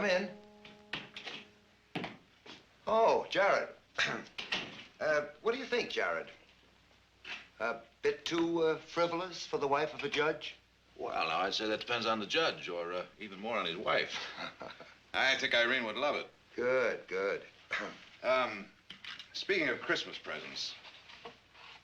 Come in. Oh, Jared. What do you think, Jared? A bit too frivolous for the wife of a judge? Well, now, I'd say that depends on the judge, or even more on his wife. I think Irene would love it. Good, good. Speaking of Christmas presents,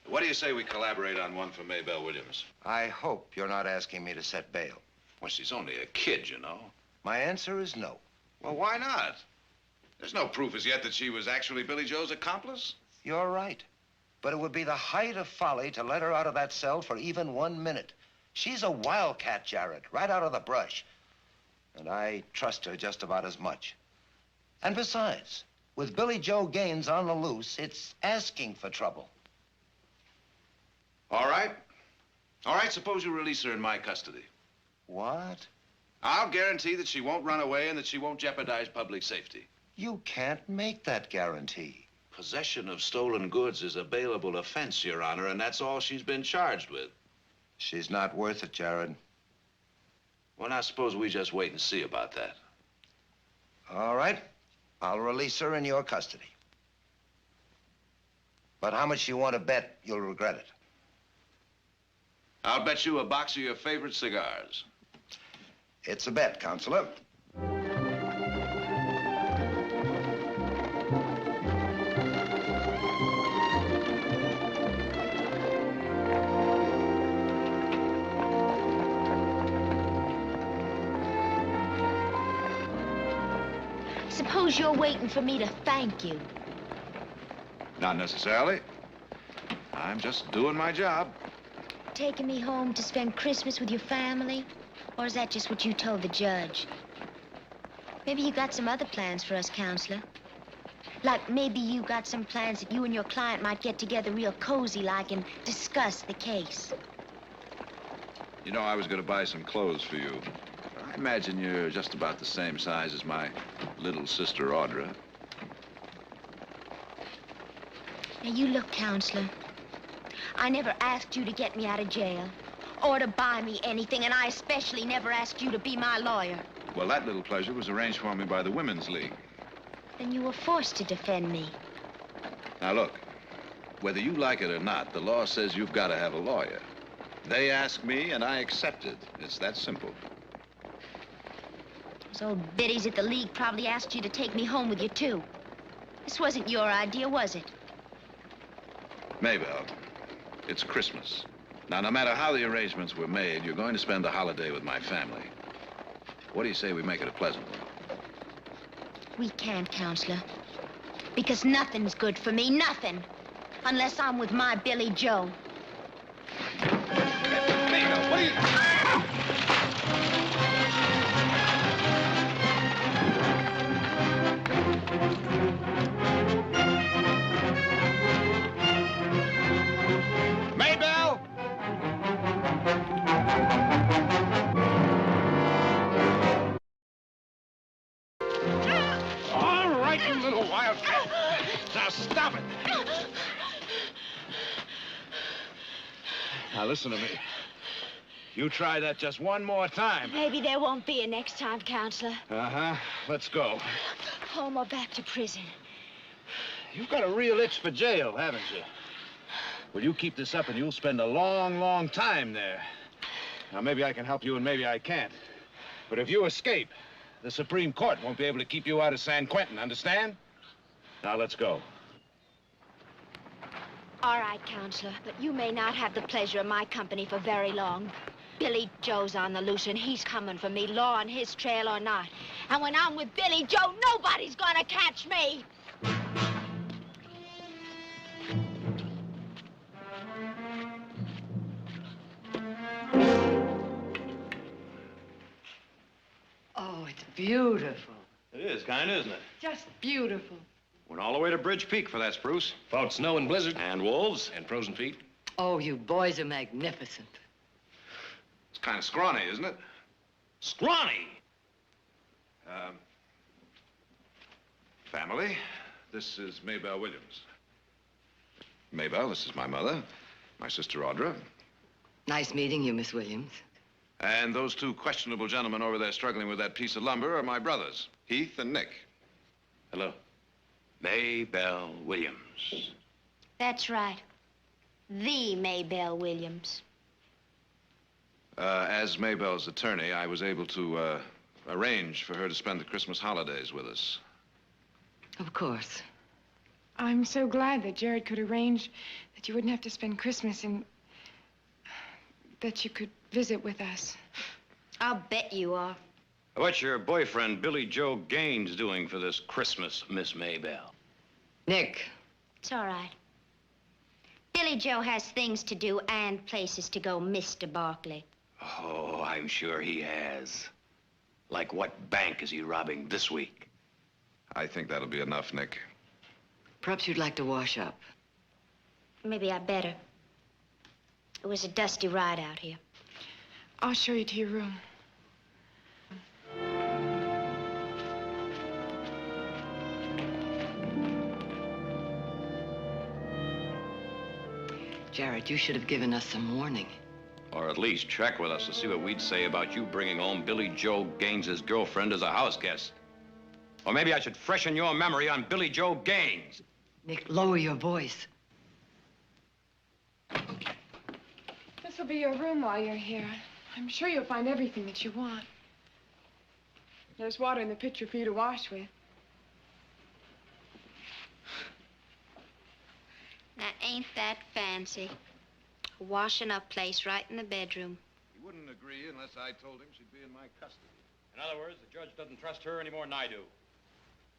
what do you say we collaborate on one for Maybelle Williams? I hope you're not asking me to set bail. Well, she's only a kid, you know. My answer is no. Well, why not? There's no proof as yet that she was actually Billy Joe's accomplice. You're right. But it would be the height of folly to let her out of that cell for even 1 minute. She's a wildcat, Jared, right out of the brush. And I trust her just about as much. And besides, with Billy Joe Gaines on the loose, it's asking for trouble. All right. All right, suppose you release her in my custody. What? I'll guarantee that she won't run away and that she won't jeopardize public safety. You can't make that guarantee. Possession of stolen goods is a bailable offense, Your Honor, and that's all she's been charged with. She's not worth it, Jared. Well, now, suppose we just wait and see about that. All right. I'll release her in your custody. But how much you want to bet you'll regret it? I'll bet you a box of your favorite cigars. It's a bet, Counselor. Suppose you're waiting for me to thank you. Not necessarily. I'm just doing my job. Taking me home to spend Christmas with your family? Or is that just what you told the judge? Maybe you got some other plans for us, Counselor. Like maybe you got some plans that you and your client might get together real cozy-like and discuss the case. You know, I was going to buy some clothes for you. I imagine you're just about the same size as my little sister, Audra. Now, you look, Counselor. I never asked you to get me out of jail or to buy me anything, and I especially never asked you to be my lawyer. Well, that little pleasure was arranged for me by the Women's League. Then you were forced to defend me. Now, look, whether you like it or not, the law says you've got to have a lawyer. They asked me, and I accepted. It's that simple. Those old biddies at the League probably asked you to take me home with you, too. This wasn't your idea, was it? Maybelle, it's Christmas. Now, no matter how the arrangements were made, you're going to spend the holiday with my family. What do you say we make it a pleasant one? We can't, Counselor. Because nothing's good for me, nothing. Unless I'm with my Billy Joe. Maybelle, what are you... Maybelle! All right, you little wildcat. Now stop it. Now listen to me. You try that just one more time. Maybe there won't be a next time, Counselor. Uh-huh. Let's go. Home or back to prison. You've got a real itch for jail, haven't you? Well, you keep this up and you'll spend a long, long time there. Now, maybe I can help you and maybe I can't. But if you escape, the Supreme Court won't be able to keep you out of San Quentin, understand? Now, let's go. All right, Counselor, but you may not have the pleasure of my company for very long. Billy Joe's on the loose, and he's coming for me, law on his trail or not. And when I'm with Billy Joe, nobody's gonna catch me! Oh, it's beautiful. It is, kind of, isn't it? Just beautiful. Went all the way to Bridge Peak for that spruce. Fought snow and blizzard. And wolves. And frozen feet. Oh, you boys are magnificent. It's kind of scrawny, isn't it? Scrawny! Family, this is Maybelle Williams. Maybelle, this is my mother, my sister Audra. Nice meeting you, Miss Williams. And those two questionable gentlemen over there struggling with that piece of lumber are my brothers, Heath and Nick. Hello. Maybelle Williams. That's right. The Maybelle Williams. As Maybelle's attorney, I was able to arrange for her to spend the Christmas holidays with us. Of course. I'm so glad that Jared could arrange that you wouldn't have to spend Christmas and that you could visit with us. I'll bet you are. What's your boyfriend, Billy Joe Gaines, doing for this Christmas, Miss Maybelle? Nick, It's all right. Billy Joe has things to do and places to go, Mr. Barkley. Oh, I'm sure he has. Like what bank is he robbing this week? I think that'll be enough, Nick. perhaps you'd like to wash up. Maybe I better. It was a dusty ride out here. I'll show you to your room. Jared, you should have given us some warning. Or at least check with us to see what we'd say about you bringing home Billy Joe Gaines's girlfriend as a house guest. Or maybe I should freshen your memory on Billy Joe Gaines. Nick, lower your voice. This will be your room while you're here. I'm sure you'll find everything that you want. There's water in the pitcher for you to wash with. Now, ain't that fancy? A washing up place right in the bedroom. He wouldn't agree unless I told him she'd be in my custody. In other words, the judge doesn't trust her any more than I do.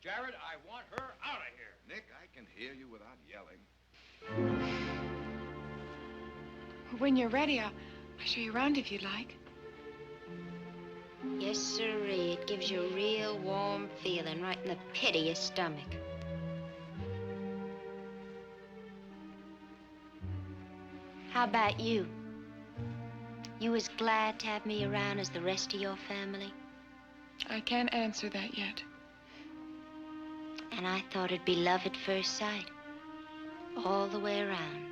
Jared, I want her out of here. Nick, I can hear you without yelling. When you're ready, I'll show you around if you'd like. Yes, sirree. It gives you a real warm feeling right in the pit of your stomach. How about you? You as glad to have me around as the rest of your family? I can't answer that yet. And I thought it'd be love at first sight. All the way around.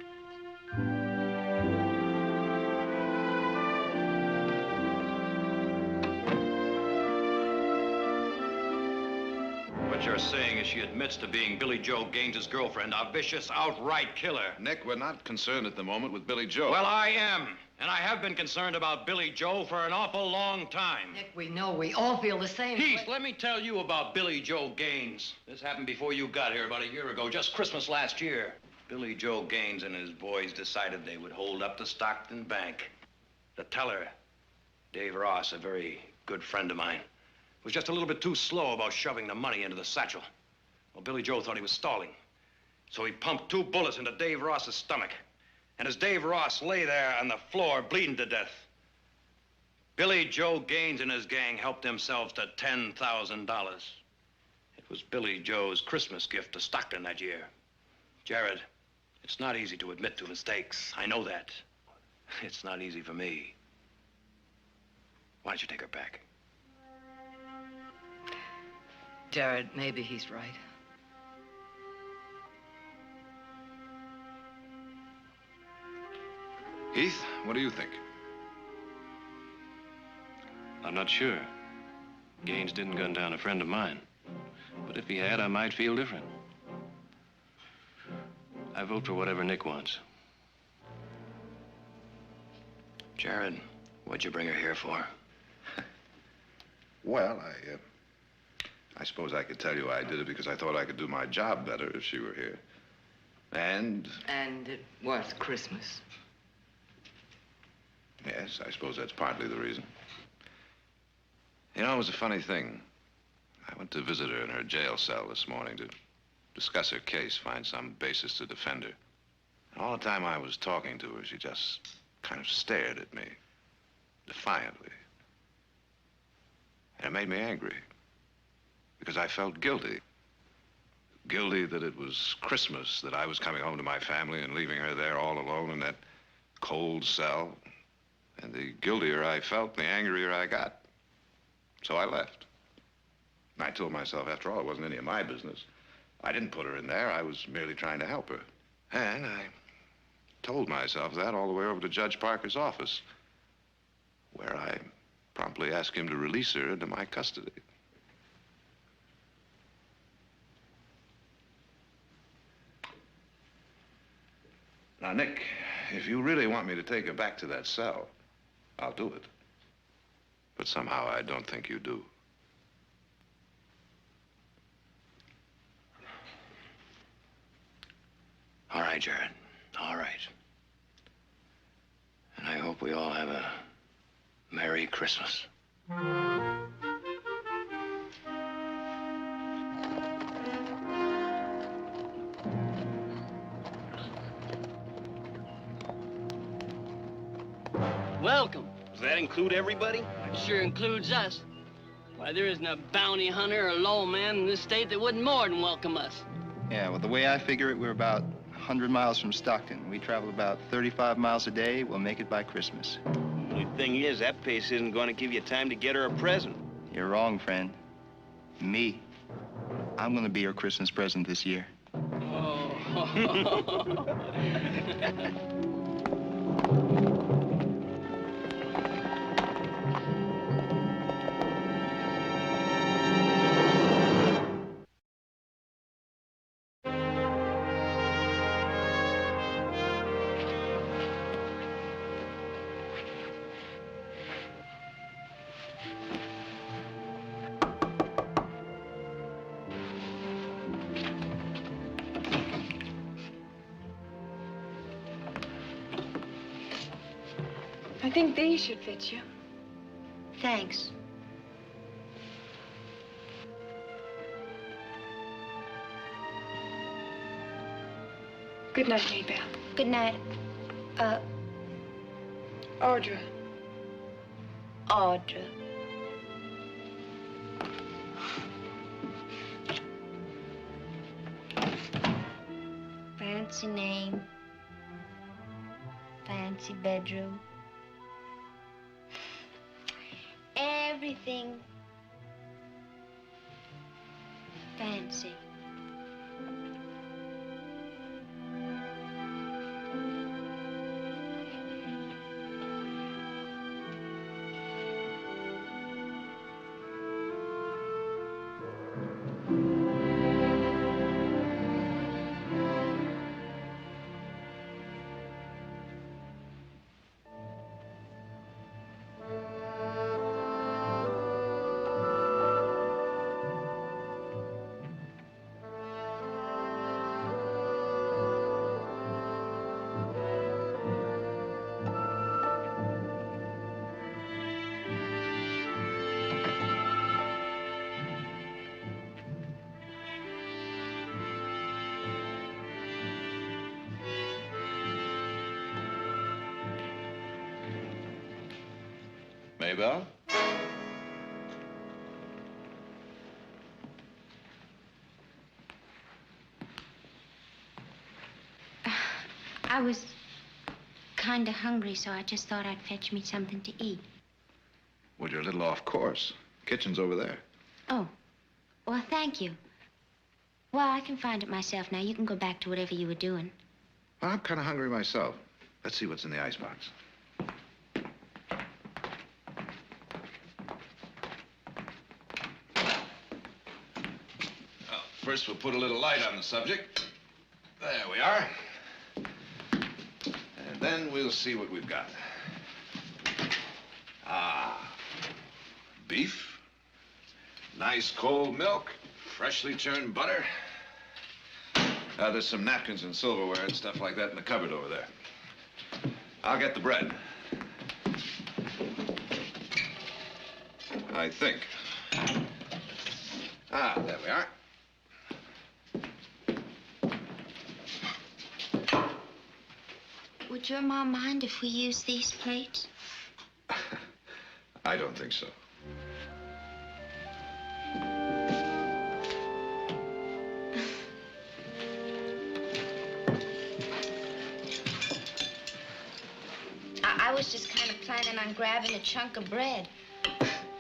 What you're saying is she admits to being Billy Joe Gaines's girlfriend, a vicious, outright killer. Nick, we're not concerned at the moment with Billy Joe. Well, I am. And I have been concerned about Billy Joe for an awful long time. Nick, we know we all feel the same. Heath, let me tell you about Billy Joe Gaines. This happened before you got here about a year ago, just Christmas last year. Billy Joe Gaines and his boys decided they would hold up the Stockton bank. The teller, Dave Ross, a very good friend of mine, was just a little bit too slow about shoving the money into the satchel. Well, Billy Joe thought he was stalling. So he pumped 2 bullets into Dave Ross's stomach. And as Dave Ross lay there on the floor bleeding to death, Billy Joe Gaines and his gang helped themselves to $10,000. It was Billy Joe's Christmas gift to Stockton that year. Jared, it's not easy to admit to mistakes. I know that. It's not easy for me. Why don't you take her back? Jared, maybe he's right. Heath, what do you think? I'm not sure. Gaines didn't gun down a friend of mine. But if he had, I might feel different. I vote for whatever Nick wants. Jared, what'd you bring her here for? Well, I suppose I could tell you I did it because I thought I could do my job better if she were here. And it was Christmas. yes, I suppose that's partly the reason. You know, it was a funny thing. I went to visit her in her jail cell this morning to discuss her case, find some basis to defend her. And all the time I was talking to her, she just kind of stared at me, defiantly. And it made me angry, because I felt guilty. Guilty that it was Christmas, that I was coming home to my family and leaving her there all alone in that cold cell. And the guiltier I felt, the angrier I got. So I left. I told myself, after all, it wasn't any of my business. I didn't put her in there. I was merely trying to help her. And I told myself that all the way over to Judge Parker's office, where I promptly asked him to release her into my custody. Now, Nick, if you really want me to take her back to that cell, I'll do it. But somehow I don't think you do. All right, Jared. All right. And I hope we all have a Merry Christmas. Welcome. Does that include everybody? It sure includes us. Why, there isn't a bounty hunter or lawman in this state that wouldn't more than welcome us. Yeah, well, the way I figure it, we're about 100 miles from Stockton. We travel about 35 miles a day. We'll make it by Christmas. The only thing is, that pace isn't going to give you time to get her a present. You're wrong, friend. Me. I'm gonna be her Christmas present this year. Oh. I think these should fit you. Thanks. Good night, Maybelle. Good night. Audra. Audra. Fancy name. Fancy bedroom. Everything fancy. Maybelle? I was kind of hungry, so I just thought I'd fetch me something to eat. Well, you're a little off course. Kitchen's over there. Oh, well, thank you. Well, I can find it myself now. You can go back to whatever you were doing. Well, I'm kind of hungry myself. Let's see what's in the icebox. Well, first we'll put a little light on the subject. There we are. And then we'll see what we've got. Ah, beef, nice cold milk, freshly churned butter. There's some napkins and silverware and stuff like that in the cupboard over there. I'll get the bread. I think. Ah, there we are. Would your mom mind if we use these plates? I don't think so. I was just kind of planning on grabbing a chunk of bread.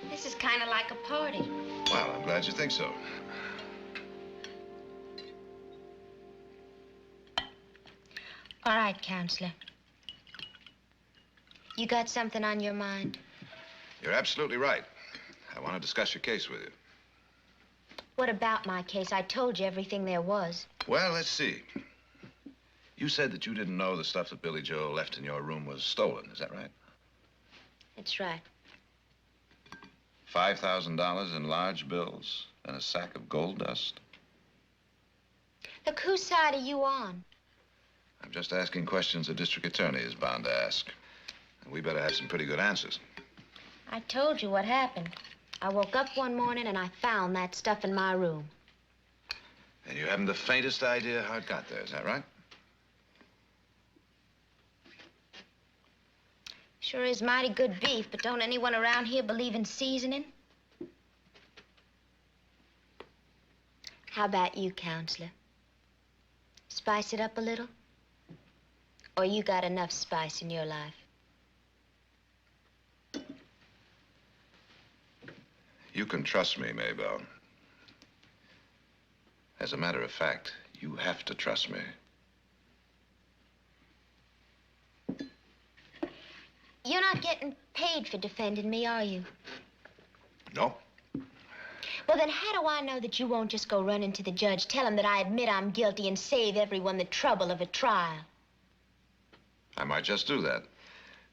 This is kind of like a party. Well, I'm glad you think so. All right, Counselor. You got something on your mind? You're absolutely right. I want to discuss your case with you. What about my case? I told you everything there was. Well, let's see. You said that you didn't know the stuff that Billy Joe left in your room was stolen. Is that right? That's right. $5,000 in large bills and a sack of gold dust. Look, whose side are you on? I'm just asking questions a district attorney is bound to ask. And we better have some pretty good answers. I told you what happened. I woke up one morning and I found that stuff in my room. And you haven't the faintest idea how it got there, is that right? Sure is mighty good beef, but don't anyone around here believe in seasoning? How about you, Counselor? Spice it up a little? Or you got enough spice in your life? You can trust me, Maybelle. As a matter of fact, you have to trust me. You're not getting paid for defending me, are you? No? Well, then how do I know that you won't just go running to the judge, tell him that I admit I'm guilty, and save everyone the trouble of a trial? I might just do that.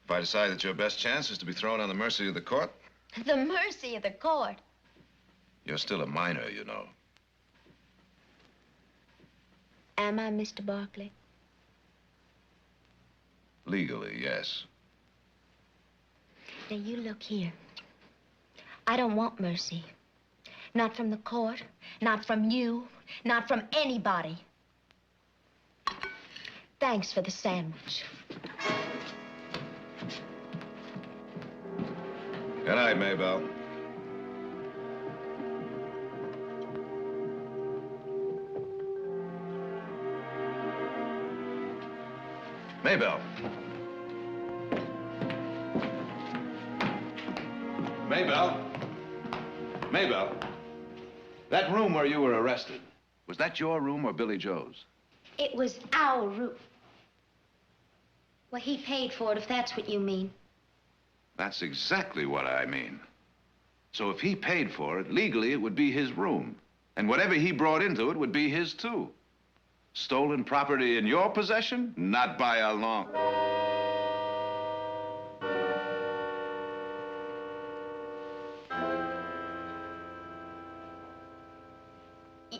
If I decide that your best chance is to be thrown on the mercy of the court. The mercy of the court? You're still a minor, you know. Am I, Mr. Barkley? Legally, yes. Now, you look here. I don't want mercy. Not from the court, not from you, not from anybody. Thanks for the sandwich. Good night, Maybelle. Maybelle. Maybelle. Maybelle. That room where you were arrested, was that your room or Billy Joe's? It was our room. Well, he paid for it, if that's what you mean. That's exactly what I mean. So if he paid for it, legally it would be his room. And whatever he brought into it would be his, too. Stolen property in your possession? Not by a long...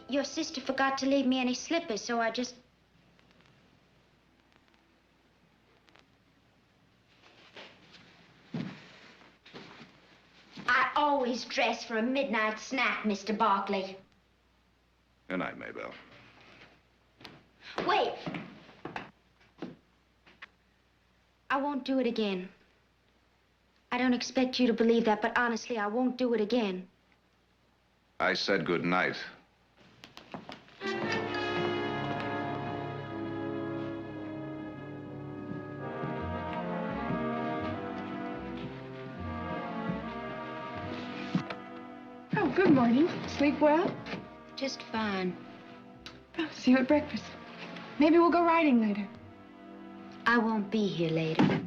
Your sister forgot to leave me any slippers, so I just... I always dress for a midnight snack, Mr. Barkley. Good night, Maybelle. Wait! I won't do it again. I don't expect you to believe that, but honestly, I won't do it again. I said good night. Oh, good morning. Sleep well? Just fine. Oh, see you at breakfast. Maybe we'll go riding later. I won't be here later.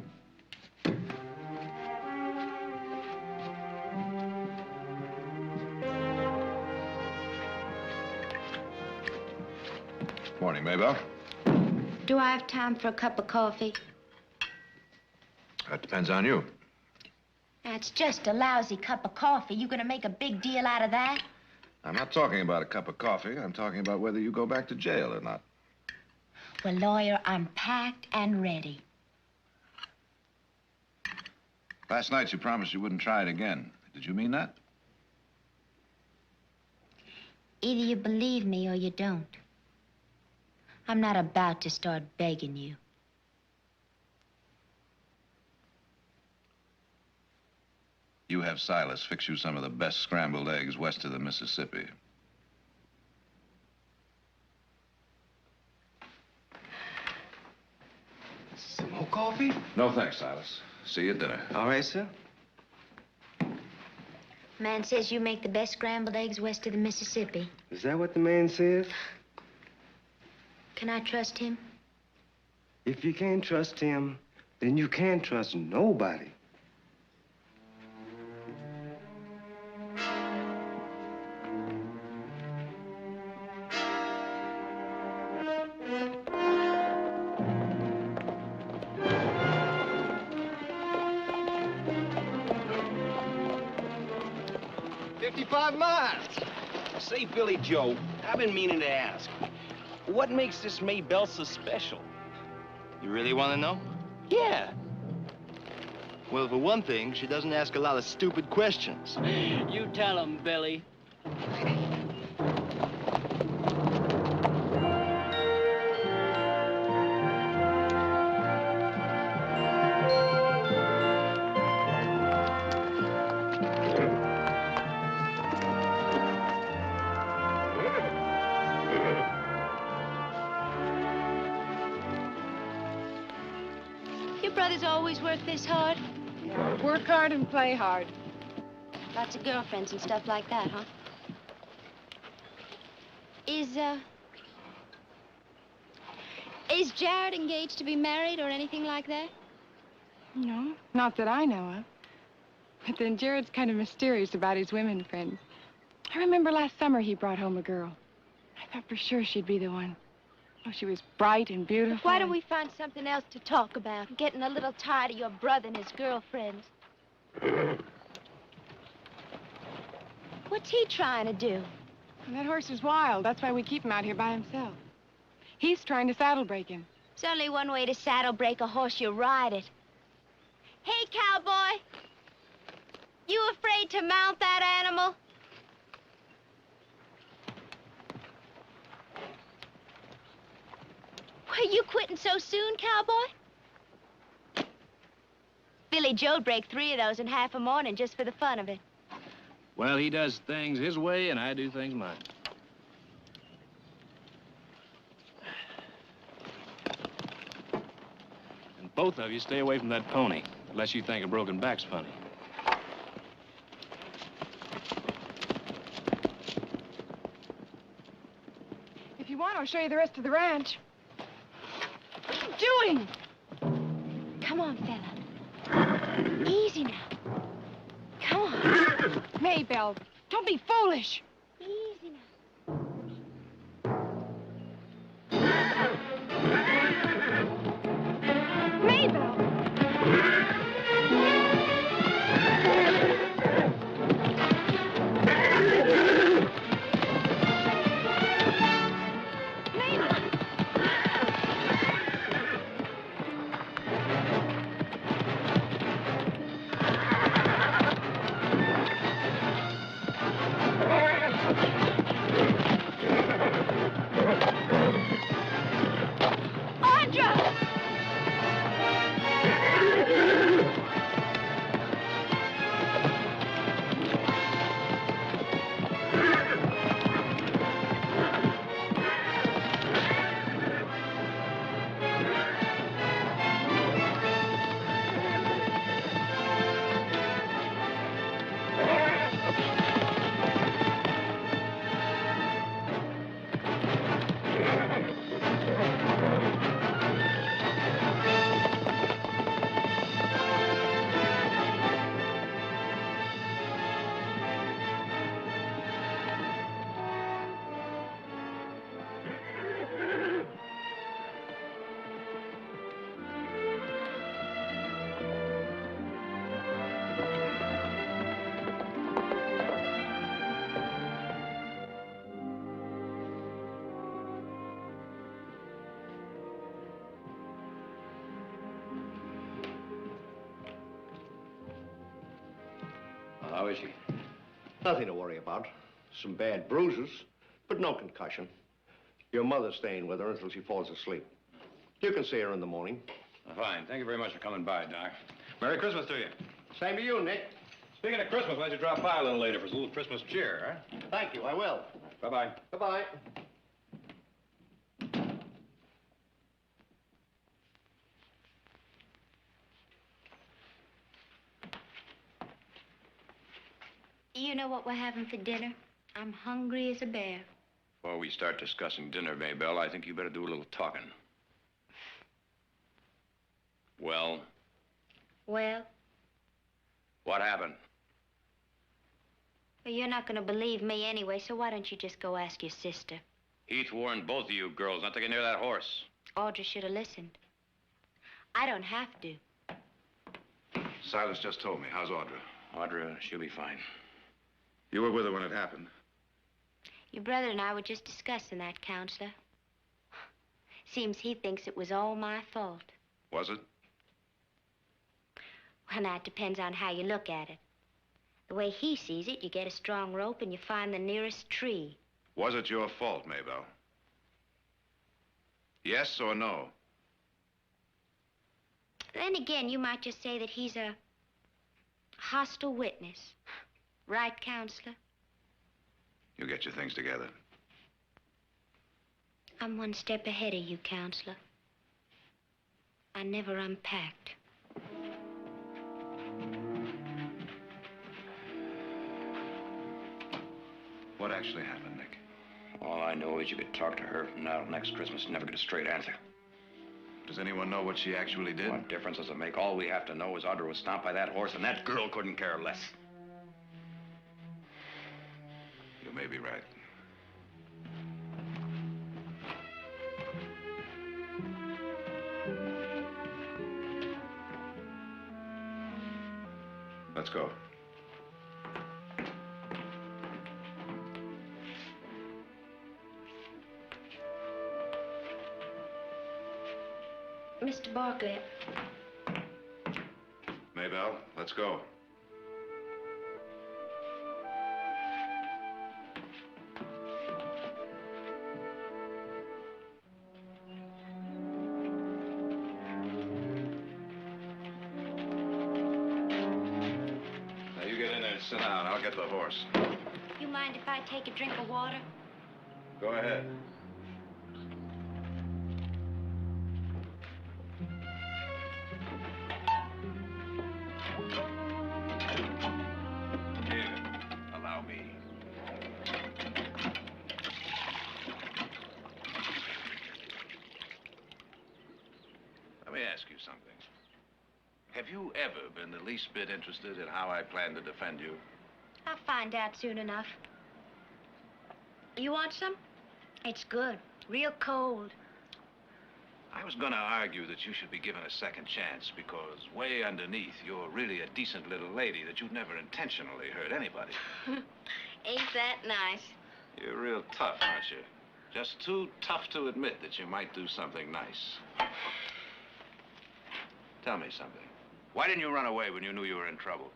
Morning, Maybelle. Do I have time for a cup of coffee? That depends on you. That's just a lousy cup of coffee. You gonna make a big deal out of that? I'm not talking about a cup of coffee. I'm talking about whether you go back to jail or not. Well, lawyer, I'm packed and ready. Last night you promised you wouldn't try it again. Did you mean that? Either you believe me or you don't. I'm not about to start begging you. You have Silas fix you some of the best scrambled eggs west of the Mississippi. Some more coffee? No thanks, Silas. See you at dinner. All right, sir. Man says you make the best scrambled eggs west of the Mississippi. Is that what the man says? Can I trust him? If you can't trust him, then you can't trust nobody. 55 miles. Say, Billy Joe, I've been meaning to ask. What makes this Maybelle so special? You really want to know? Yeah. Well, for one thing, she doesn't ask a lot of stupid questions. You tell him, Billy. Your brothers always work this hard? Yeah, work hard and play hard. Lots of girlfriends and stuff like that, huh? Is Jared engaged to be married or anything like that? No, not that I know of. But then Jared's kind of mysterious about his women friends. I remember last summer he brought home a girl. I thought for sure she'd be the one. Oh, she was bright and beautiful. Why don't we find something else to talk about? I'm getting a little tired of your brother and his girlfriends. What's he trying to do? And that horse is wild. That's why we keep him out here by himself. He's trying to saddle break him. There's only one way to saddle break a horse. You ride it. Hey, cowboy. You afraid to mount that animal? Were you quitting so soon, cowboy? Billy Joe'd break 3 of those in half a morning just for the fun of it. Well, he does things his way, and I do things mine. And both of you stay away from that pony, unless you think a broken back's funny. If you want, I'll show you the rest of the ranch. What are you doing? Come on, fella. Easy now. Come on. Maybelle, don't be foolish. Easy now. Maybelle! How is she? Nothing to worry about. Some bad bruises, but no concussion. Your mother's staying with her until she falls asleep. You can see her in the morning. Fine. Thank you very much for coming by, Doc. Merry Christmas to you. Same to you, Nick. Speaking of Christmas, why don't you drop by a little later for a little Christmas cheer, huh? Thank you, I will. Bye-bye. Bye-bye. You know what we're having for dinner? I'm hungry as a bear. Before we start discussing dinner, Maybelle, I think you better do a little talking. Well? Well? What happened? Well, you're not going to believe me anyway, so why don't you just go ask your sister? Heath warned both of you girls not to get near that horse. Audra should have listened. I don't have to. Silas just told me. How's Audra? Audra, she'll be fine. You were with her when it happened. Your brother and I were just discussing that, Counselor. Seems he thinks it was all my fault. Was it? Well, now, it depends on how you look at it. The way he sees it, you get a strong rope and you find the nearest tree. Was it your fault, Maybelle? Yes or no? Then again, you might just say that he's a hostile witness. Right, Counselor? You get your things together. I'm one step ahead of you, Counselor. I never unpacked. What actually happened, Nick? All I know is you could talk to her from now till next Christmas and never get a straight answer. Does anyone know what she actually did? What difference does it make? All we have to know is Audra was stomped by that horse, and that girl couldn't care less. You may be right. Let's go. Mr. Barkley. Maybelle, let's go. Now you get in there and sit down. I'll get the horse. You mind if I take a drink of water? Go ahead. Have you ever been the least bit interested in how I plan to defend you? I'll find out soon enough. You want some? It's good. Real cold. I was going to argue that you should be given a second chance because way underneath, you're really a decent little lady that you'd never intentionally hurt anybody. Ain't that nice? You're real tough, aren't you? Just too tough to admit that you might do something nice. Tell me something. Why didn't you run away when you knew you were in trouble?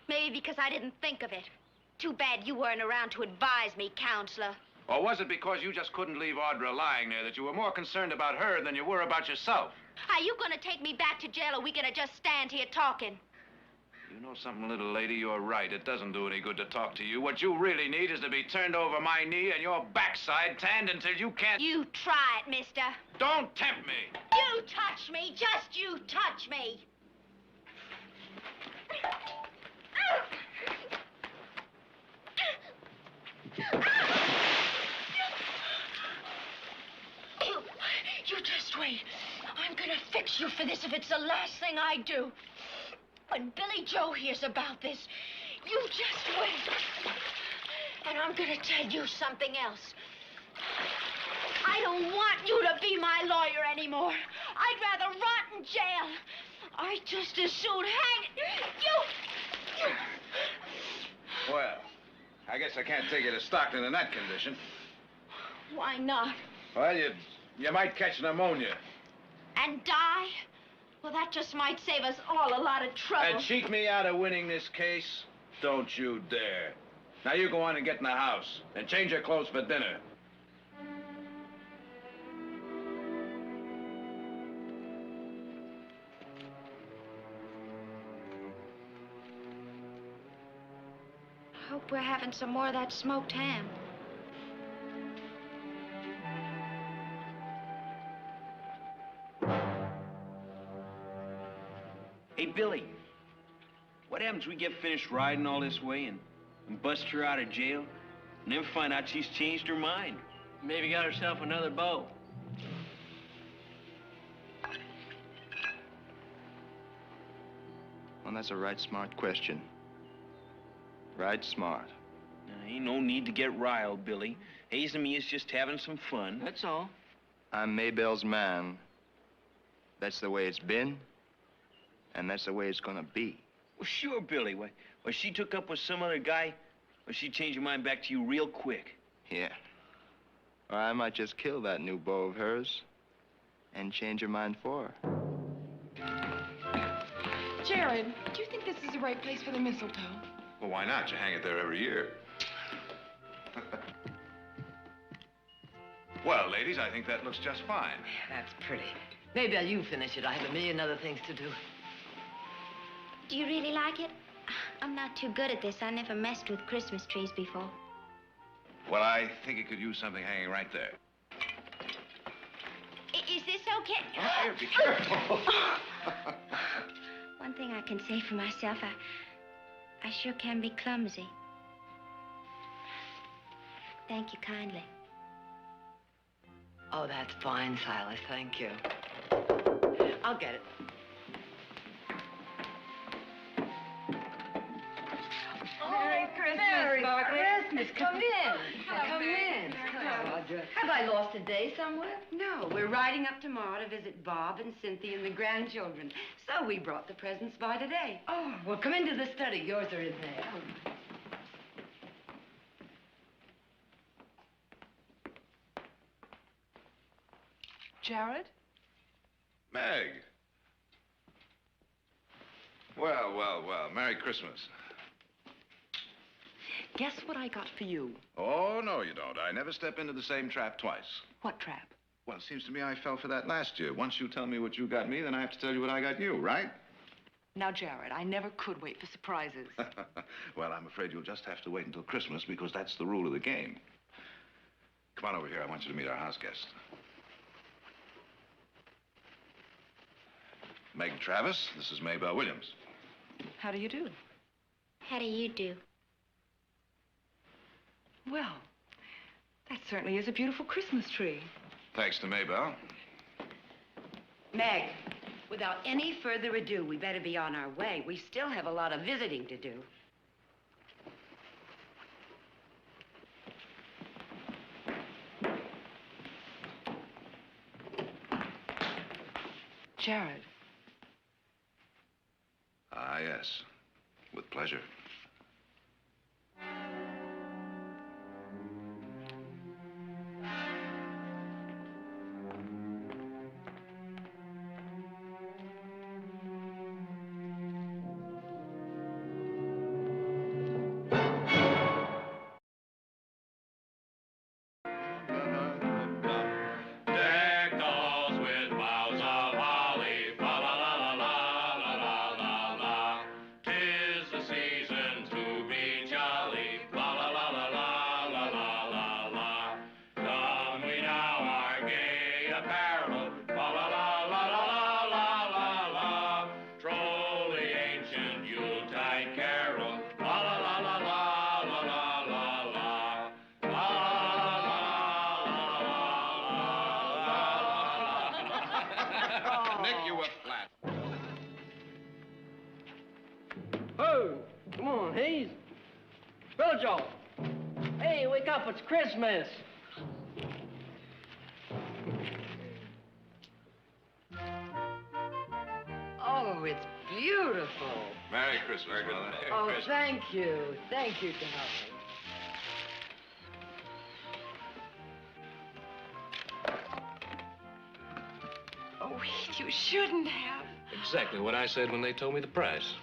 Maybe because I didn't think of it. Too bad you weren't around to advise me, Counselor. Or was it because you just couldn't leave Audra lying there that you were more concerned about her than you were about yourself? Are you gonna take me back to jail, or are we gonna just stand here talking? You know something, little lady? You're right. It doesn't do any good to talk to you. What you really need is to be turned over my knee and your backside tanned until you can't... You try it, mister. Don't tempt me. You touch me. Just you touch me. You just wait. I'm gonna fix you for this if it's the last thing I do. When Billy Joe hears about this, you just wait. And I'm gonna tell you something else. I don't want you to be my lawyer anymore. I'd rather rot in jail. I'd just as soon hang you. Well, I guess I can't take you to Stockton in that condition. Why not? Well, you might catch pneumonia. And die? Well, that just might save us all a lot of trouble. And cheat me out of winning this case? Don't you dare. Now you go on and get in the house and change your clothes for dinner. I hope we're having some more of that smoked ham. Hey, Billy, what happens if we get finished riding all this way and bust her out of jail and then find out she's changed her mind? Maybe got herself another beau. Well, that's a right smart question. Right smart. Ain't no need to get riled, Billy. Hayes and me is just having some fun. That's all. I'm Maybelle's man. That's the way it's been, and that's the way it's gonna be. Well, sure, Billy. Why, she took up with some other guy. or she'd change her mind back to you real quick. Yeah. Or I might just kill that new beau of hers and change her mind for her. Jared, do you think this is the right place for the mistletoe? Well, why not? You hang it there every year. Well, ladies, I think that looks just fine. That's pretty. Maybe you finish it. I have a million other things to do. Do you really like it? I'm not too good at this. I never messed with Christmas trees before. Well, I think it could use something hanging right there. Is this okay? Oh, here, be careful. One thing I can say for myself, I sure can be clumsy. Thank you kindly. Oh, that's fine, Silas. Thank you. I'll get it. Merry Christmas, Merry Barkley. Christmas. Come in. Come in. Hello. Have I lost a day somewhere? No, we're riding up tomorrow to visit Bob and Cynthia and the grandchildren. So we brought the presents by today. Oh, well, come into the study. Yours are in there. Jared? Meg. Well, well, well. Merry Christmas. Guess what I got for you? Oh, no, you don't. I never step into the same trap twice. What trap? Well, it seems to me I fell for that last year. Once you tell me what you got me, then I have to tell you what I got you, right? Now, Jared, I never could wait for surprises. Well, I'm afraid you'll just have to wait until Christmas because that's the rule of the game. Come on over here. I want you to meet our house guest. Meg Travis, this is Maybelle Williams. How do you do? How do you do? Well, that certainly is a beautiful Christmas tree. Thanks to Maybelle. Meg, without any further ado, we better be on our way. We still have a lot of visiting to do. Jared. Ah, yes. With pleasure. Come on, Heath. Jojo. Hey, wake up. It's Christmas. Oh, it's beautiful. Merry Christmas, Mother. Oh, thank you. Thank you, darling. Oh, Heath, you shouldn't have. Exactly what I said when they told me the price.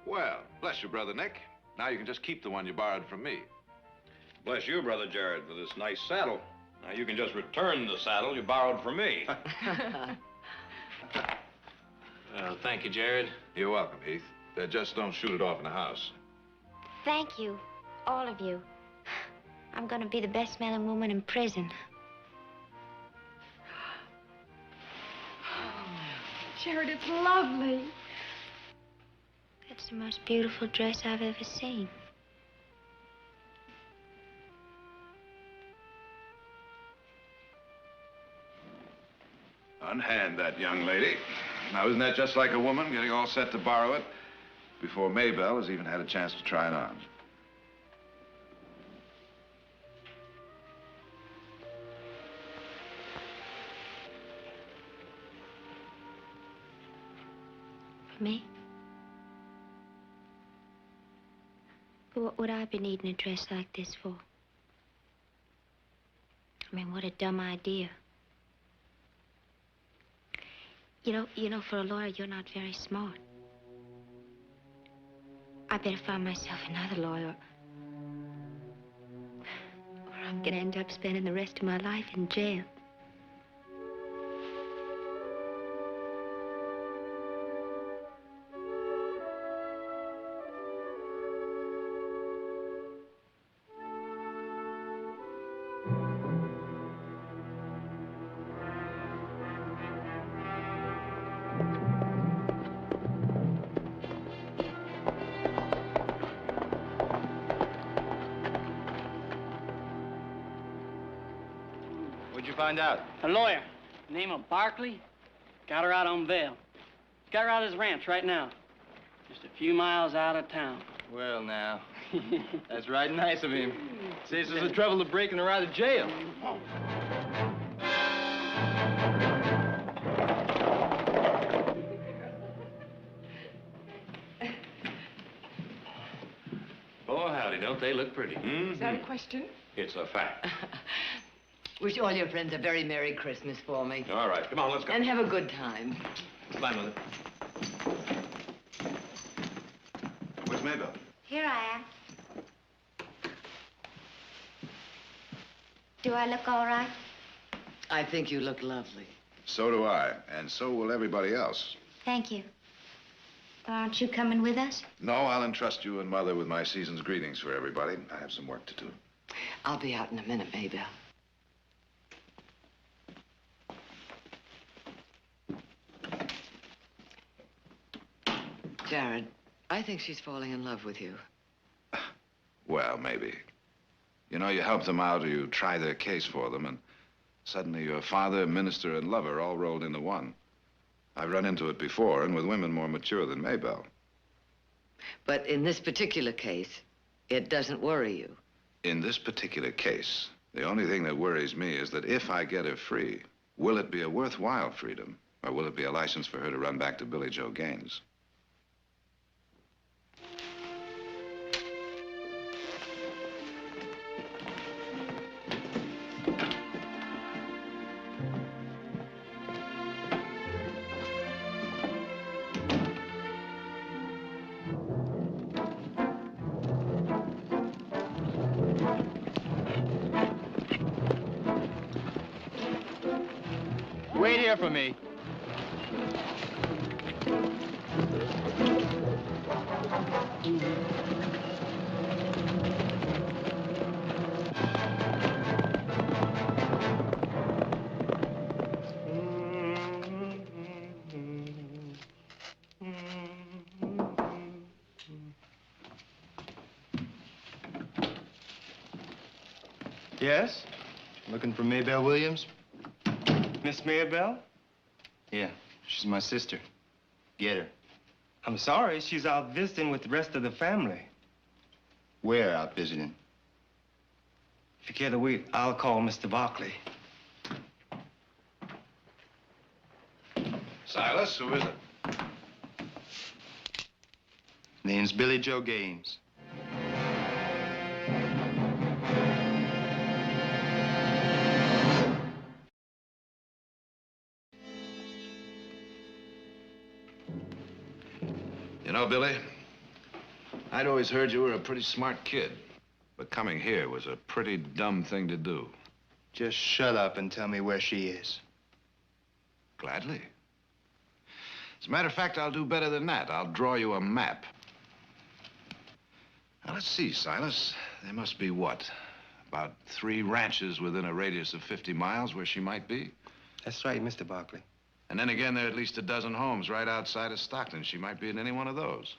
Well, bless you, Brother Nick. Now you can just keep the one you borrowed from me. Bless you, Brother Jared, for this nice saddle. Now you can just return the saddle you borrowed from me. Thank you, Jared. You're welcome, Heath. Just don't shoot it off in the house. Thank you, all of you. I'm gonna be the best smelling woman in prison. Jared, it's lovely. That's the most beautiful dress I've ever seen. Unhand that young lady. Now, isn't that just like a woman getting all set to borrow it before Maybelle has even had a chance to try it on? Me? But what would I be needing a dress like this for? I mean, what a dumb idea. You know, for a lawyer, you're not very smart. I better find myself another lawyer. Or I'm gonna end up spending the rest of my life in jail. What'd you find out? A lawyer, name of Barkley, got her out on bail. Got her out at his ranch right now. Just a few miles out of town. Well, now, that's right nice of him. Saves us the trouble of breaking her out of jail. Oh, howdy, don't they look pretty? Is that a question? It's a fact. Wish all your friends a very Merry Christmas for me. All right, come on, let's go. And have a good time. Bye, Mother. Where's Maybelle? Here I am. Do I look all right? I think you look lovely. So do I, and so will everybody else. Thank you. Aren't you coming with us? No, I'll entrust you and Mother with my season's greetings for everybody. I have some work to do. I'll be out in a minute, Maybelle. Jared, I think she's falling in love with you. Well, maybe. You know, you help them out or you try their case for them, and suddenly you're father, minister, and lover all rolled into one. I've run into it before, and with women more mature than Maybelle. But in this particular case, it doesn't worry you. In this particular case, the only thing that worries me is that if I get her free, will it be a worthwhile freedom, or will it be a license for her to run back to Billy Joe Gaines? Wait here for me. Yes? Looking for Maybelle Williams? Miss Maybelle? Yeah, she's my sister. Get her. I'm sorry, she's out visiting with the rest of the family. Where out visiting? If you care to wait, I'll call Mr. Barkley. Silas, who is it? Name's Billy Joe Gaines. You know, Billy, I'd always heard you were a pretty smart kid, but coming here was a pretty dumb thing to do. Just shut up and tell me where she is. Gladly. As a matter of fact, I'll do better than that. I'll draw you a map. Now, let's see, Silas. There must be what? About 3 ranches within a radius of 50 miles where she might be? That's right, Mr. Barkley. And then again, there are at least a dozen homes right outside of Stockton. She might be in any one of those.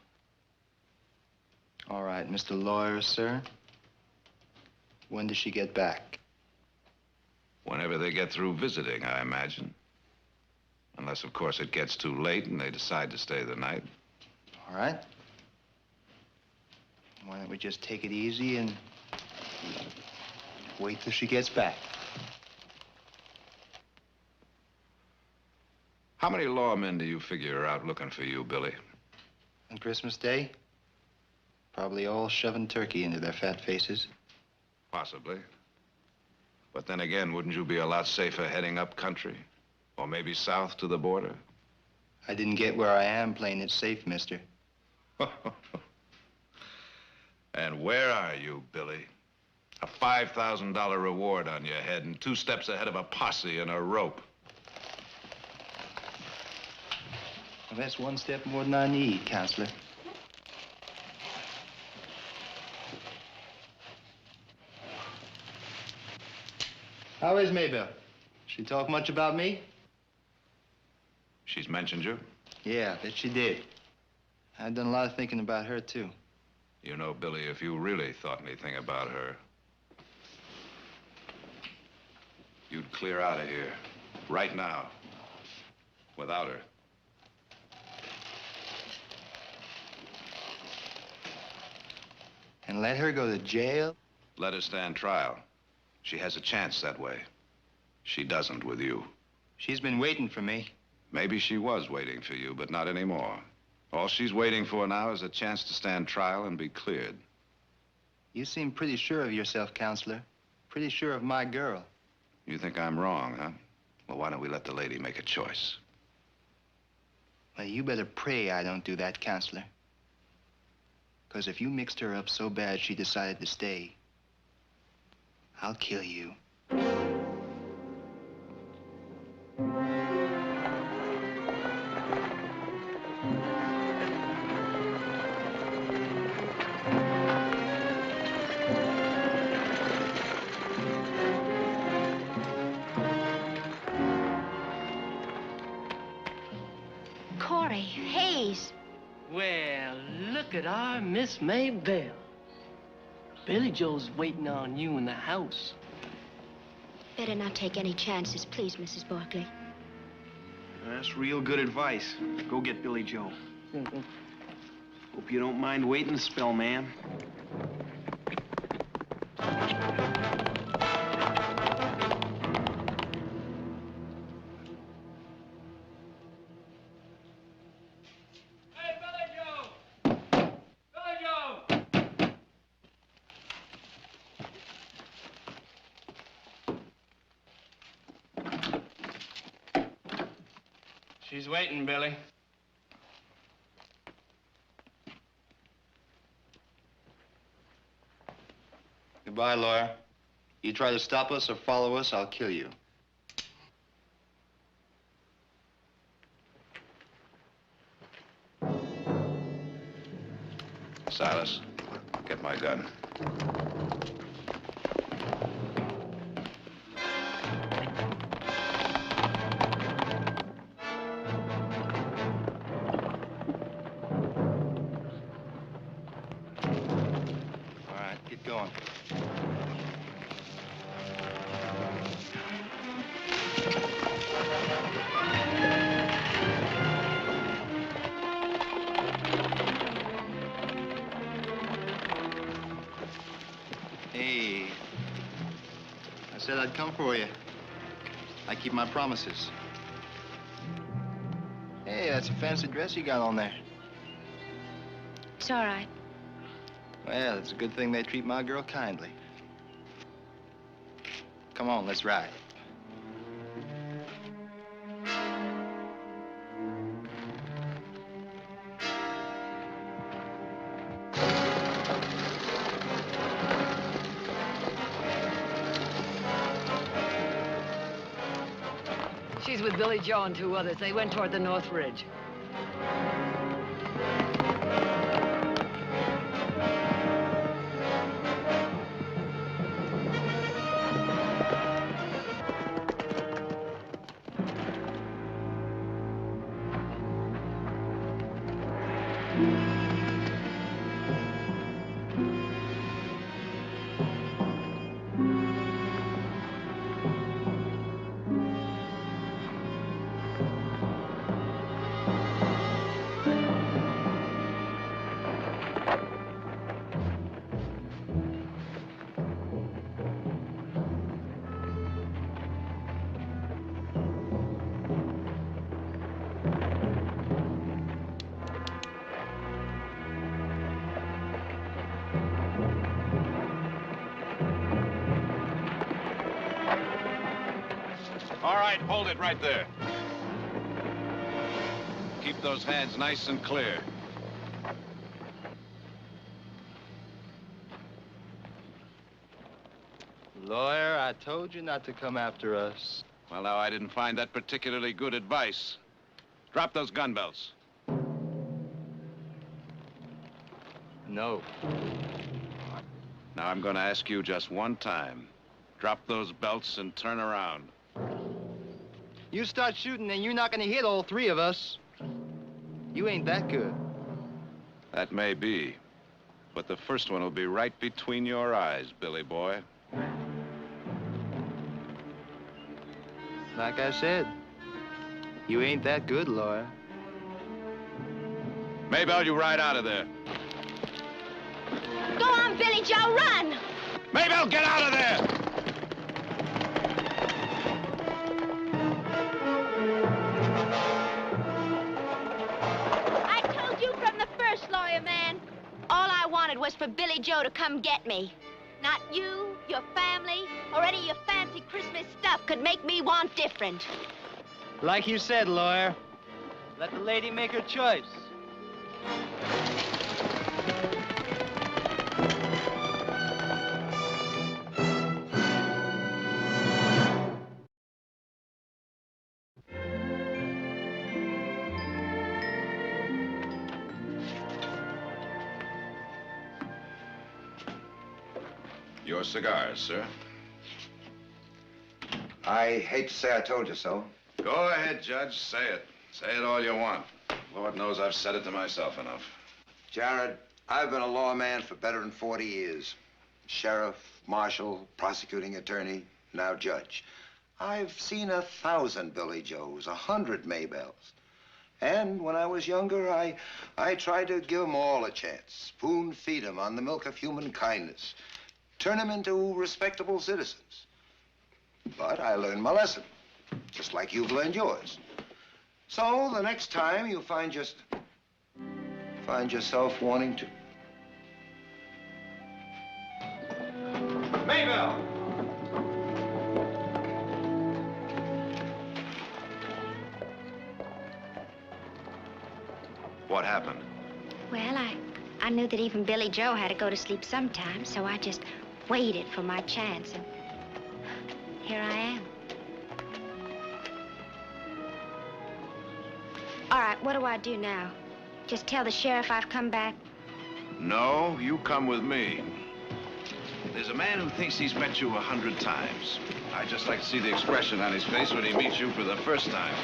All right, Mr. Lawyer, sir. When does she get back? Whenever they get through visiting, I imagine. Unless, of course, it gets too late and they decide to stay the night. All right. Why don't we just take it easy and wait till she gets back? How many lawmen do you figure are out looking for you, Billy? On Christmas Day? Probably all shoving turkey into their fat faces. Possibly. But then again, wouldn't you be a lot safer heading up country? Or maybe south to the border? I didn't get where I am playing it safe, mister. And where are you, Billy? A $5,000 reward on your head and 2 steps ahead of a posse and a rope. Well, that's 1 step more than I need, counselor. How is Maybelle? She talk much about me? She's mentioned you? Yeah, that she did. I've done a lot of thinking about her, too. You know, Billy, if you really thought anything about her, you'd clear out of here right now without her. And let her go to jail? Let her stand trial. She has a chance that way. She doesn't with you. She's been waiting for me. Maybe she was waiting for you, but not anymore. All she's waiting for now is a chance to stand trial and be cleared. You seem pretty sure of yourself, counselor. Pretty sure of my girl. You think I'm wrong, huh? Well, why don't we let the lady make a choice? Well, you better pray I don't do that, counselor. Because if you mixed her up so bad she decided to stay, I'll kill you. Corey, Hayes. Well, look at our Miss Maybelle. Billy Joe's waiting on you in the house. Better not take any chances, please, Mrs. Barkley. That's real good advice. Go get Billy Joe. Hope you don't mind waiting a spell, ma'am. She's waiting, Billy. Goodbye, lawyer. You try to stop us or follow us, I'll kill you. Silas, get my gun. All right, get going. Hey, I said I'd come for you. I keep my promises. Hey, that's a fancy dress you got on there. It's all right. Well, it's a good thing they treat my girl kindly. Come on, let's ride. She's with Billy Joe and 2 others. They went toward the North Ridge. right, hold it right there. Keep those hands nice and clear. Lawyer, I told you not to come after us. Well, now, I didn't find that particularly good advice. Drop those gun belts. No. Now, I'm going to ask you just one time. Drop those belts and turn around. You start shooting and you're not gonna hit all three of us. You ain't that good. That may be. But the first one will be right between your eyes, Billy boy. Like I said, you ain't that good, lawyer. Maybelle, you ride out of there. Go on, Billy Joe, run! Maybelle, get out of there! I told you from the first, lawyer man. All I wanted was for Billy Joe to come get me. Not you, your family, or any of your fancy Christmas stuff could make me want different. Like you said, lawyer, let the lady make her choice. Your cigars, sir. I hate to say I told you so. Go ahead, Judge. Say it. Say it all you want. Lord knows I've said it to myself enough. Jared, I've been a lawman for better than 40 years. Sheriff, marshal, prosecuting attorney, now judge. I've seen 1,000 Billy Joes, 100 Maybelles. And when I was younger, I tried to give them all a chance. Spoon-feed them on the milk of human kindness. Turn them into respectable citizens. But I learned my lesson, just like you've learned yours. So the next time you find yourself wanting to. Maybelle! What happened? Well, I knew that even Billy Joe had to go to sleep sometime, so I just waited for my chance, and here I am. All right, what do I do now? Just tell the sheriff I've come back? No, you come with me. There's a man who thinks he's met you 100 times. I'd just like to see the expression on his face when he meets you for the first time.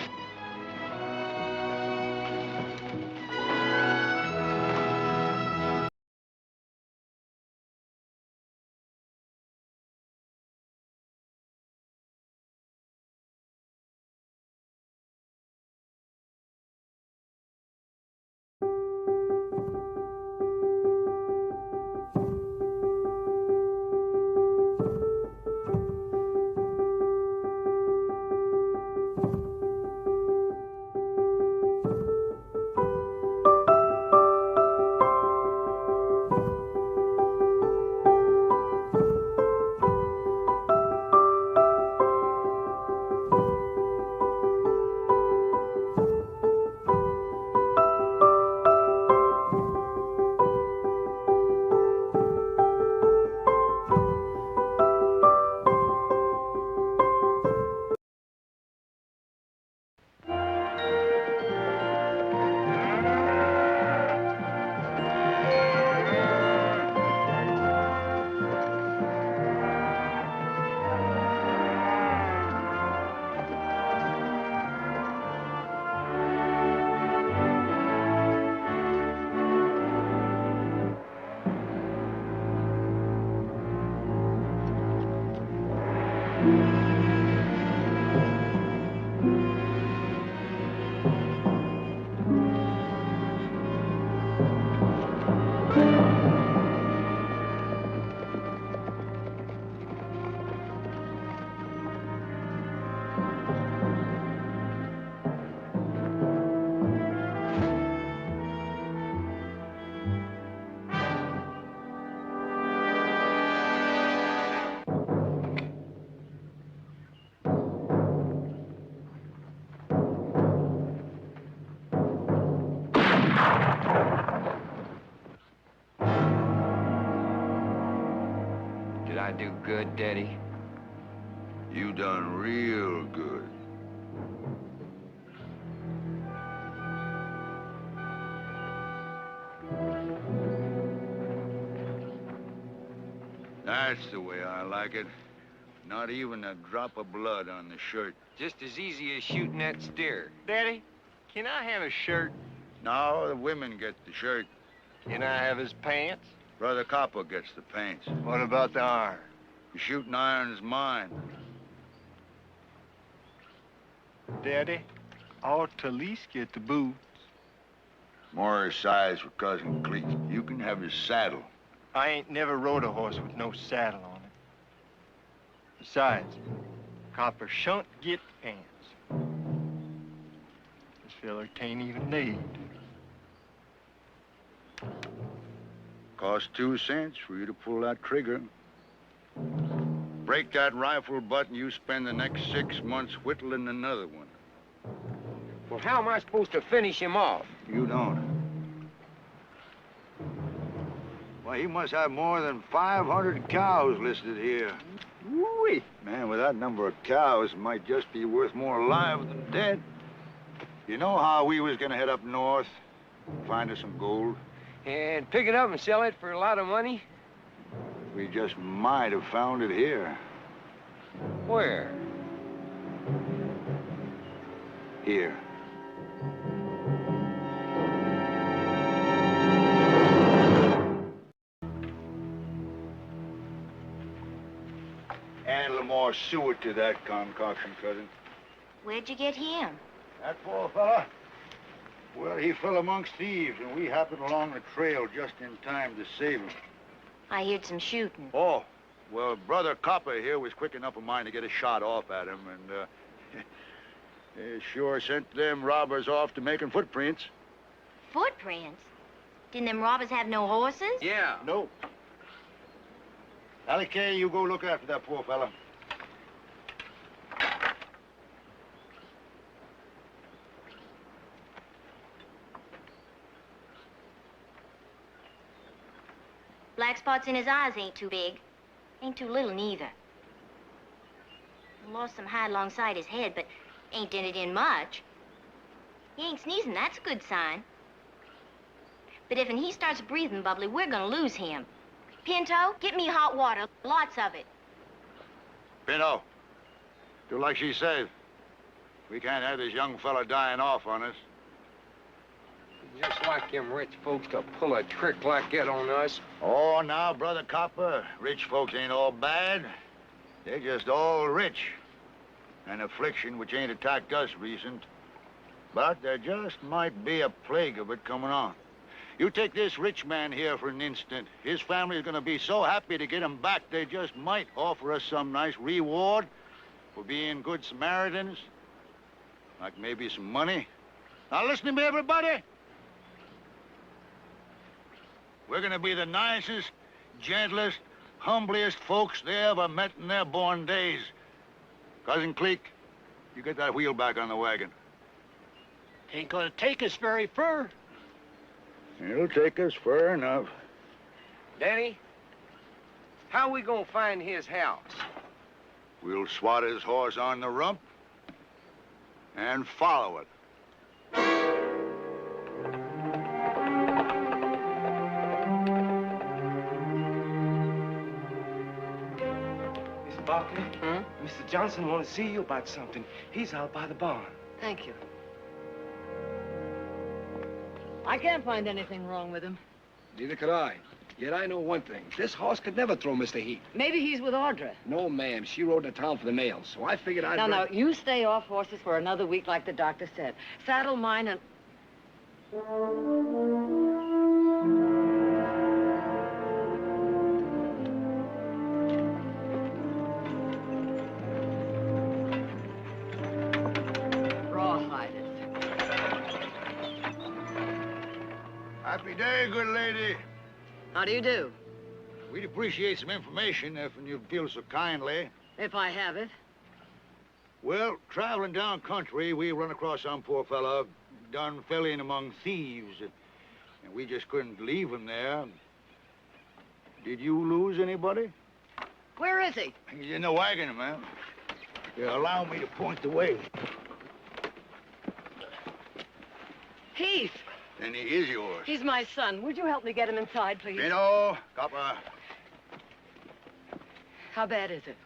I do good, Daddy? You done real good. That's the way I like it. Not even a drop of blood on the shirt. Just as easy as shooting that steer. Daddy, can I have a shirt? No, the women get the shirt. Can I have his pants? Brother Copper gets the pants. What about the iron? The shooting iron's mine. Daddy, I ought to at least get the boots. More size for Cousin Cleek. You can have his saddle. I ain't never rode a horse with no saddle on it. Besides, Copper shan't get pants. This feller can't even lead. Cost 2 cents for you to pull that trigger. Break that rifle butt and you spend the next 6 months whittling another one. Well, how am I supposed to finish him off? You don't. Well, he must have more than 500 cows listed here. Woo-wee. Man, with that number of cows, it might just be worth more alive than dead. You know how we was gonna head up north, find us some gold? And pick it up and sell it for a lot of money? We just might have found it here. Where? Here. Add a little more suet to that concoction, cousin. Where'd you get him? That poor fella? Well, he fell amongst thieves, and we happened along the trail just in time to save him. I heard some shooting. Oh, well, Brother Copper here was quick enough of mine to get a shot off at him, and, they sure sent them robbers off to making footprints. Footprints? Didn't them robbers have no horses? Yeah. No. Allie Kay, you go look after that poor fella. Black spots in his eyes ain't too big. Ain't too little neither. Lost some hide alongside his head, but ain't dented in much. He ain't sneezing, that's a good sign. But if he starts breathing bubbly, we're gonna lose him. Pinto, get me hot water, lots of it. Pinto, do like she says. We can't have this young fella dying off on us. Just like them rich folks to pull a trick like that on us. Oh, now, Brother Copper, rich folks ain't all bad. They're just all rich. An affliction which ain't attacked us recent. But there just might be a plague of it coming on. You take this rich man here for an instant. His family is going to be so happy to get him back, they just might offer us some nice reward for being good Samaritans. Like maybe some money. Now listen to me, everybody. We're going to be the nicest, gentlest, humblest folks they ever met in their born days. Cousin Cleek, you get that wheel back on the wagon. Ain't gonna take us very far. It'll take us far enough. Danny, how we gonna find his house? We'll swat his horse on the rump and follow it. Mr. Barkley? Mr. Johnson wants to see you about something. He's out by the barn. Thank you. I can't find anything wrong with him. Neither could I. Yet I know one thing. This horse could never throw Mr. Heath. Maybe he's with Audra. No, ma'am. She rode to town for the mail, so I figured I'd... No, you stay off horses for another week like the doctor said. Saddle mine and... Rawhide it. Happy day, good lady. How do you do? We'd appreciate some information if you feel so kindly. If I have it. Well, traveling down country, we run across some poor fella done fell in among thieves, and we just couldn't leave him there. Did you lose anybody? is he? He's in the wagon, ma'am. Allow me to point the way. Heath. And he is yours. He's my son. Would you help me get him inside, please? Vino, copper. How bad is it?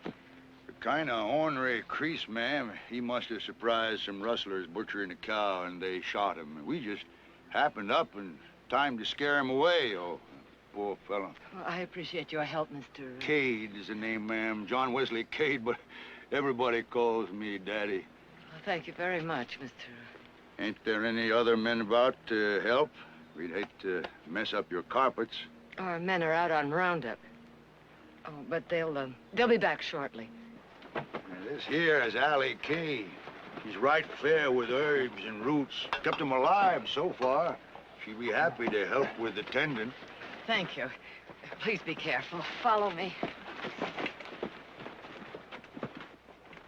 Kind of ornery crease, ma'am. He must have surprised some rustlers butchering a cow, and they shot him. We just happened up in time to scare him away. Oh, poor fellow. Well, I appreciate your help, Mr. Cade is the name, ma'am. John Wesley Cade, but everybody calls me Daddy. Well, thank you very much, Mr. Ain't there any other men about to help? We'd hate to mess up your carpets. Our men are out on roundup. Oh, but they'll be back shortly. This here is Allie Kay. He's right fair with herbs and roots. Kept him alive so far. She'd be happy to help with the tendon. Thank you. Please be careful. Follow me.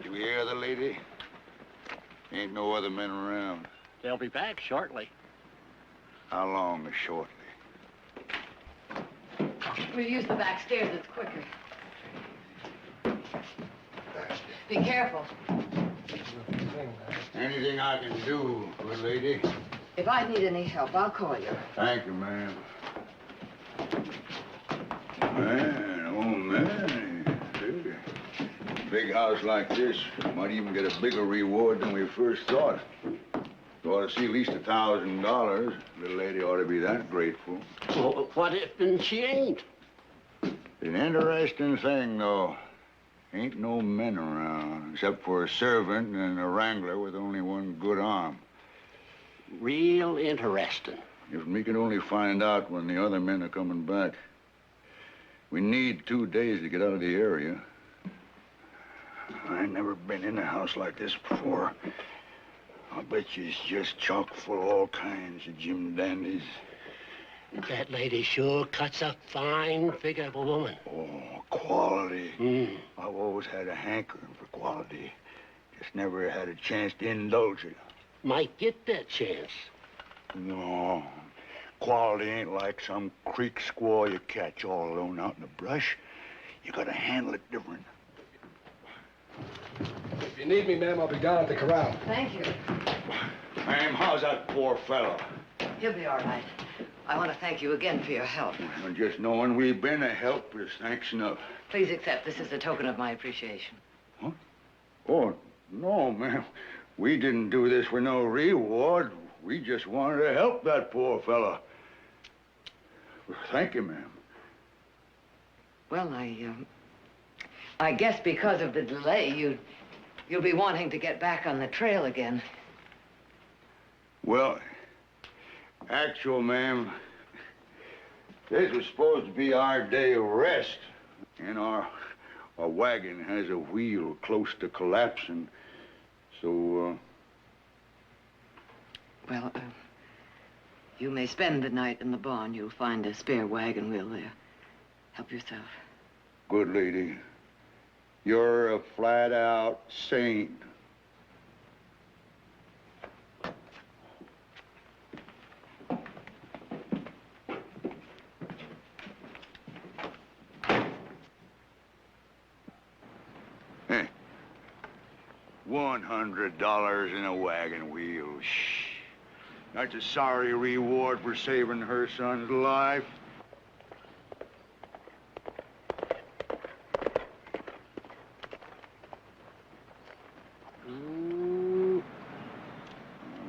You hear the lady? Ain't no other men around. They'll be back shortly. How long is shortly? We'll use the back stairs. It's quicker. Be careful. Anything I can do, good lady? If I need any help, I'll call you. Thank you, ma'am. Man, oh, man. A big house like this might even get a bigger reward than we first thought. You ought to see at least $1,000. Little lady ought to be that grateful. Well, what if she ain't? An interesting thing, though. Ain't no men around, except for a servant and a wrangler with only one good arm. Real interesting. If we could only find out when the other men are coming back. We need 2 days to get out of the area. I never been in a house like this before. I bet you it's just chock full of all kinds of Jim dandies. That lady sure cuts a fine figure of a woman. Oh, quality. I've always had a hankering for quality. Just never had a chance to indulge it. Might get that chance. No. Quality ain't like some creek squaw you catch all alone out in the brush. You gotta handle it different. If you need me, ma'am, I'll be down at the corral. Thank you. Ma'am, how's that poor fellow? He'll be all right. I want to thank you again for your help. And just knowing we've been a help is thanks enough. Please accept this as a token of my appreciation. Huh? Oh, no, ma'am. We didn't do this for no reward. We just wanted to help that poor fella. Thank you, ma'am. Well, I guess because of the delay, you'll be wanting to get back on the trail again. Well, actual, ma'am, this was supposed to be our day of rest. And our wagon has a wheel close to collapsing. So, Well, you may spend the night in the barn. You'll find a spare wagon wheel there. Help yourself. Good lady. You're a flat-out saint. Hey, $100 in a wagon wheel. Shh. That's a sorry reward for saving her son's life.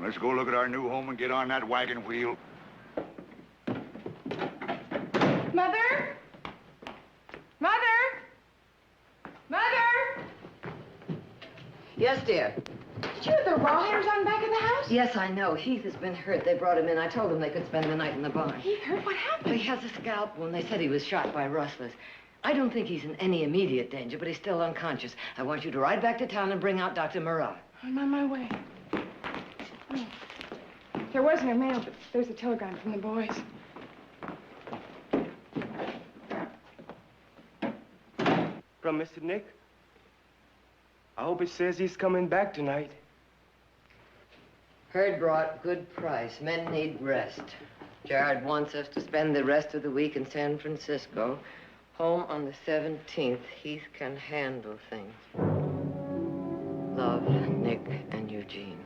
Let's go look at our new home and get on that wagon wheel. Mother? Mother? Mother? Yes, dear. Did you have the raw hairs on back of the house? Yes, I know. Heath has been hurt. They brought him in. I told them they could spend the night in the barn. Heath hurt? What happened? He has a scalp wound. They said he was shot by rustlers. I don't think he's in any immediate danger, but he's still unconscious. I want you to ride back to town and bring out Dr. Murat. I'm on my way. Oh. There wasn't a mail, but there's a telegram from the boys. From Mr. Nick? I hope it says he's coming back tonight. Herd brought, good price. Men need rest. Jared wants us to spend the rest of the week in San Francisco. Home on the 17th. Heath can handle things. Love, Nick and Eugene.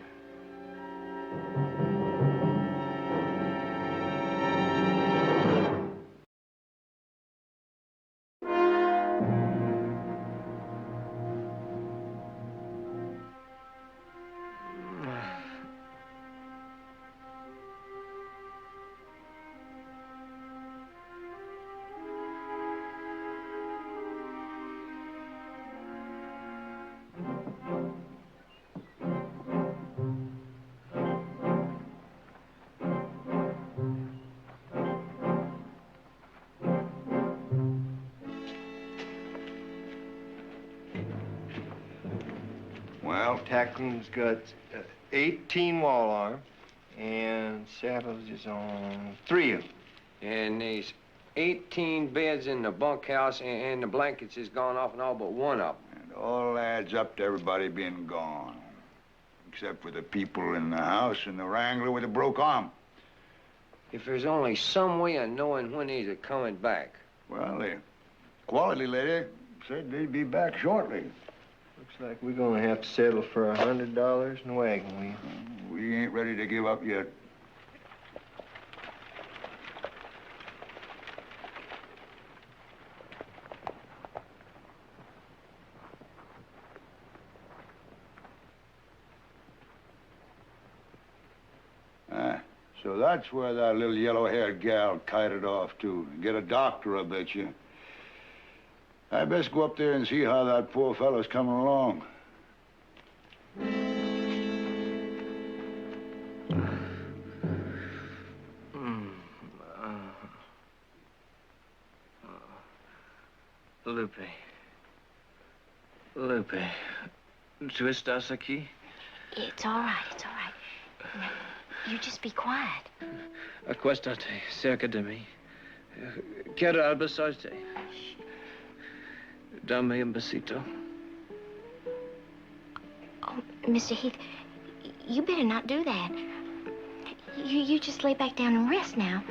Well, Tackling's got 18 wall arm, and Saddles is on 3 of them. And there's 18 beds in the bunkhouse, and the blankets is gone off in all but one of them. It all adds up to everybody being gone. Except for the people in the house and the wrangler with a broke arm. If there's only some way of knowing when these are coming back. Well, the quality lady said they'd be back shortly. Looks like we're gonna have to settle for $100 in the wagon wheel. We ain't ready to give up yet. So that's where that little yellow-haired gal kited off to. Get a doctor, I bet you. I best go up there and see how that poor fellow's coming along. Lupe. Tu estás aquí? It's all right, it's all right. Now, you just be quiet. Acuéstate cerca de mí. Quiero abrazarte. Dame un besito. Oh, Mr. Heath, you better not do that. You just lay back down and rest now.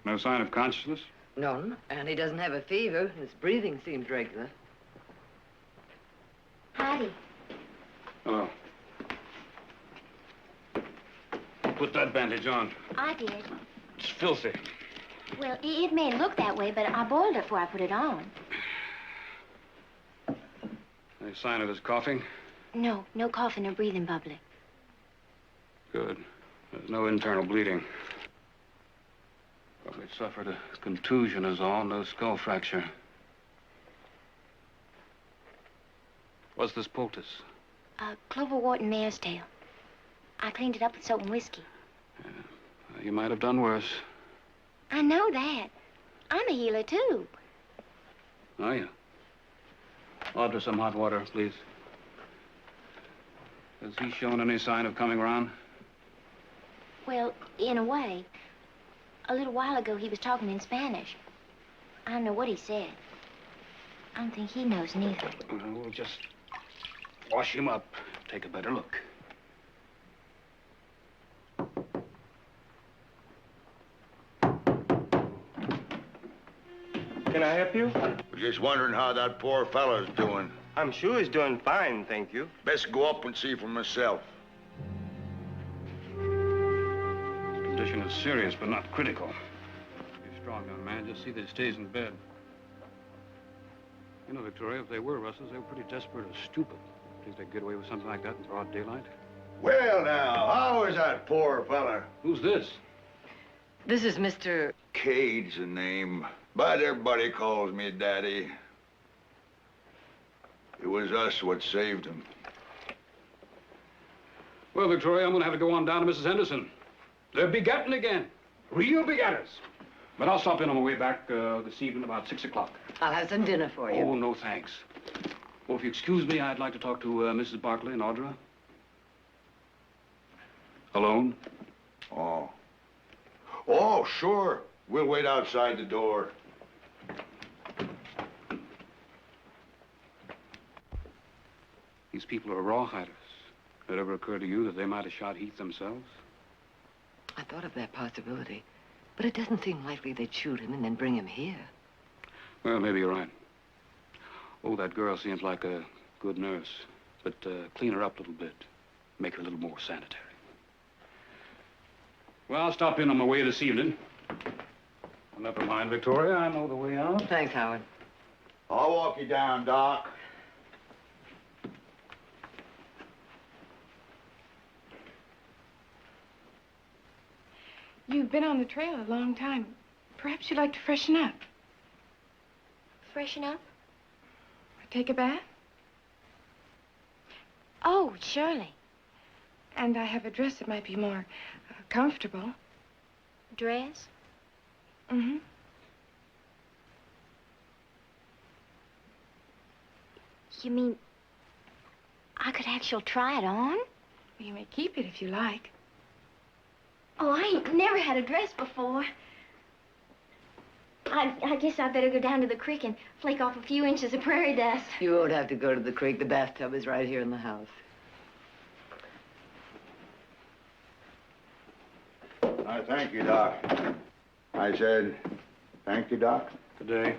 No sign of consciousness? None, and he doesn't have a fever. His breathing seems regular. Howdy. Hello. Put that bandage on. I did. It's filthy. Well, it may look that way, but I boiled it before I put it on. Any sign of his coughing? No coughing or breathing bubbling. Good. There's no internal bleeding. Probably suffered a contusion is all, no skull fracture. What's this poultice? Clover Wharton mare's tail. I cleaned it up with soap and whiskey. You might have done worse. I know that. I'm a healer, too. Are you? Order some hot water, please. Has he shown any sign of coming around? Well, in a way. A little while ago, he was talking in Spanish. I don't know what he said. I don't think he knows neither. We'll just wash him up, take a better look. Can I help you? We're just wondering how that poor fellow's doing. I'm sure he's doing fine, thank you. Best go up and see for myself. Condition is serious, but not critical. Be strong, young man. Just see that he stays in bed. You know, Victoria, if they were rustlers, they were pretty desperate or stupid. Think they'd get away with something like that in broad daylight? Well, now, how is that poor fella? Who's this? This is Mr. Cade's the name, but everybody calls me Daddy. It was us what saved him. Well, Victoria, I'm going to have to go on down to Mrs. Henderson. They're begetting again. Real begetters. But I'll stop in on my way back this evening about 6 o'clock. I'll have some dinner for you. Oh, no thanks. Oh, if you excuse me, I'd like to talk to Mrs. Barkley and Audra. Alone? Oh. Oh, sure. We'll wait outside the door. These people are rawhiders. Did it ever occur to you that they might have shot Heath themselves? I thought of that possibility, but it doesn't seem likely they'd shoot him and then bring him here. Well, maybe you're right. Oh, that girl seems like a good nurse, but clean her up a little bit. Make her a little more sanitary. Well, I'll stop in on my way this evening. Well, never mind, Victoria. I know the way out. Thanks, Howard. I'll walk you down, Doc. You've been on the trail a long time. Perhaps you'd like to freshen up. Freshen up? Or take a bath? Oh, surely. And I have a dress that might be more comfortable. Dress? Mm-hmm. You mean I could actually try it on? Well, you may keep it if you like. Oh, I ain't never had a dress before. I guess I better go down to the creek and flake off a few inches of prairie dust. You won't have to go to the creek. The bathtub is right here in the house. I thank you, Doc. I said, thank you, Doc. Good day.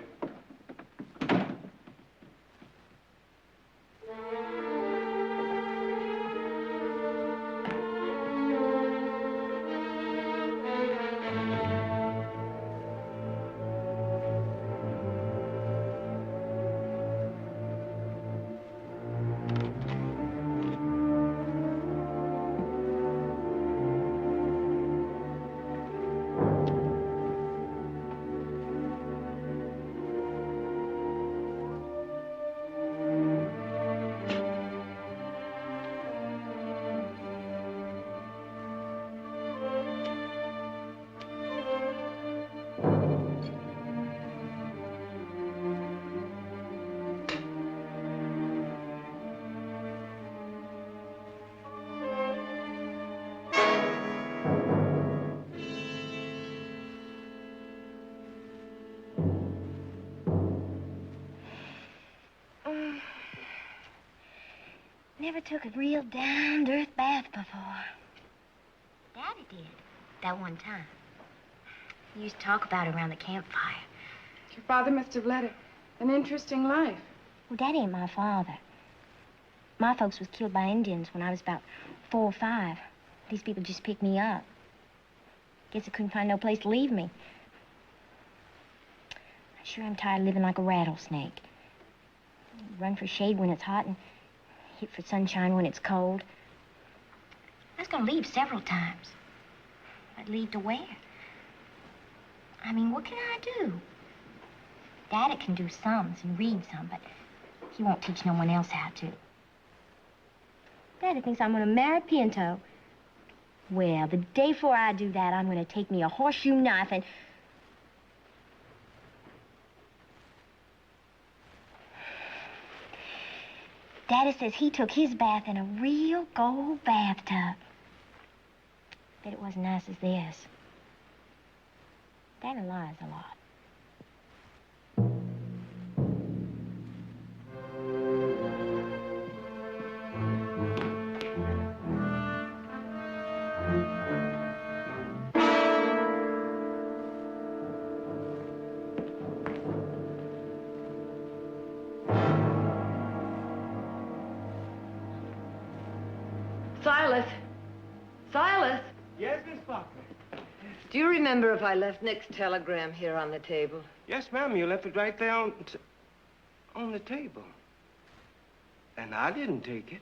Never took a real down-to-earth bath before. Daddy did, that one time. He used to talk about it around the campfire. Your father must have led an interesting life. Well, Daddy ain't my father. My folks was killed by Indians when I was about 4 or 5. These people just picked me up. Guess they couldn't find no place to leave me. I sure am tired of living like a rattlesnake. Run for shade when it's hot and hit for sunshine when it's cold. I was gonna leave several times. I'd leave to where? I mean, what can I do? Daddy can do sums and read some, but he won't teach no one else how to. Daddy thinks I'm gonna marry Pinto. Well, the day before I do that, I'm gonna take me a horseshoe knife and... Daddy says he took his bath in a real gold bathtub. Bet it wasn't nice as this. Daddy lies a lot. Silas! Silas! Yes, Miss Barkley. Do you remember if I left Nick's telegram here on the table? Yes, ma'am. You left it right there on the table. And I didn't take it.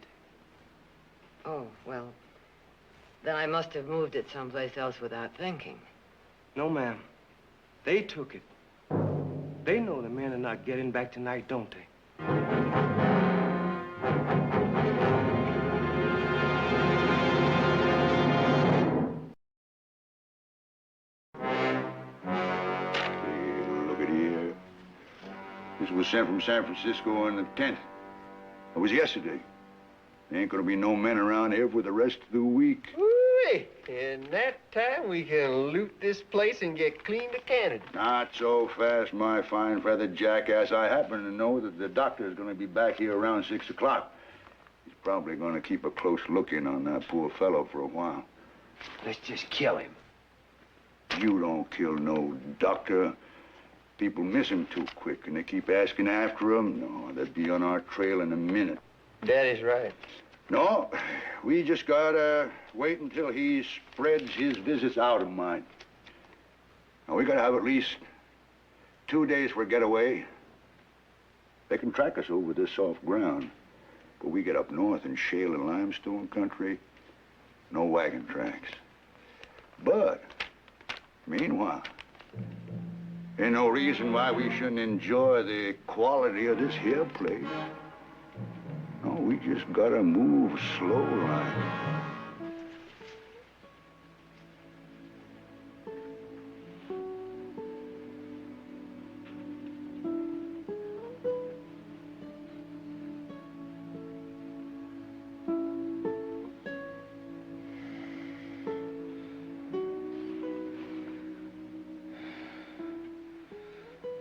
Oh, well, then I must have moved it someplace else without thinking. No, ma'am. They took it. They know the men are not getting back tonight, don't they? Look at here. This was sent from San Francisco on the 10th. It was yesterday. There ain't gonna be no men around here for the rest of the week. Ooh, in that time, we can loot this place and get clean to Canada. Not so fast, my fine feathered jackass. I happen to know that the doctor's gonna be back here around 6 o'clock. He's probably gonna keep a close look in on that poor fellow for a while. Let's just kill him. You don't kill no doctor. People miss him too quick, and they keep asking after him. No, they'd be on our trail in a minute. Daddy's right. No, we just gotta wait until he spreads his visits out of mind. Now, we gotta have at least 2 days for a getaway. They can track us over this soft ground, but we get up north in shale and limestone country, no wagon tracks. But, meanwhile, ain't no reason why we shouldn't enjoy the quality of this here place. No, we just gotta move slow like.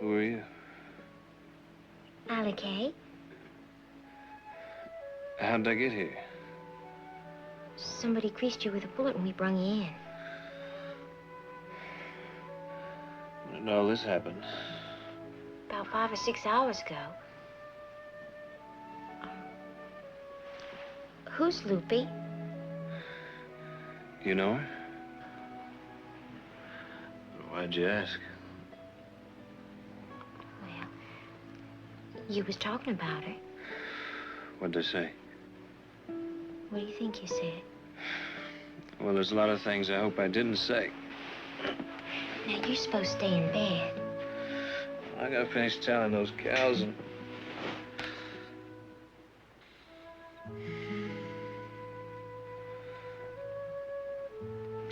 Who are you? Allie Kay. How'd I get here? Somebody creased you with a bullet when we brung you in. When did all this happen? About 5 or 6 hours ago. Who's Loopy? You know her? Why'd you ask? You was talking about her. What'd they say? What do you think you said? Well, there's a lot of things I hope I didn't say. Now, you're supposed to stay in bed. I gotta finish telling those cows and...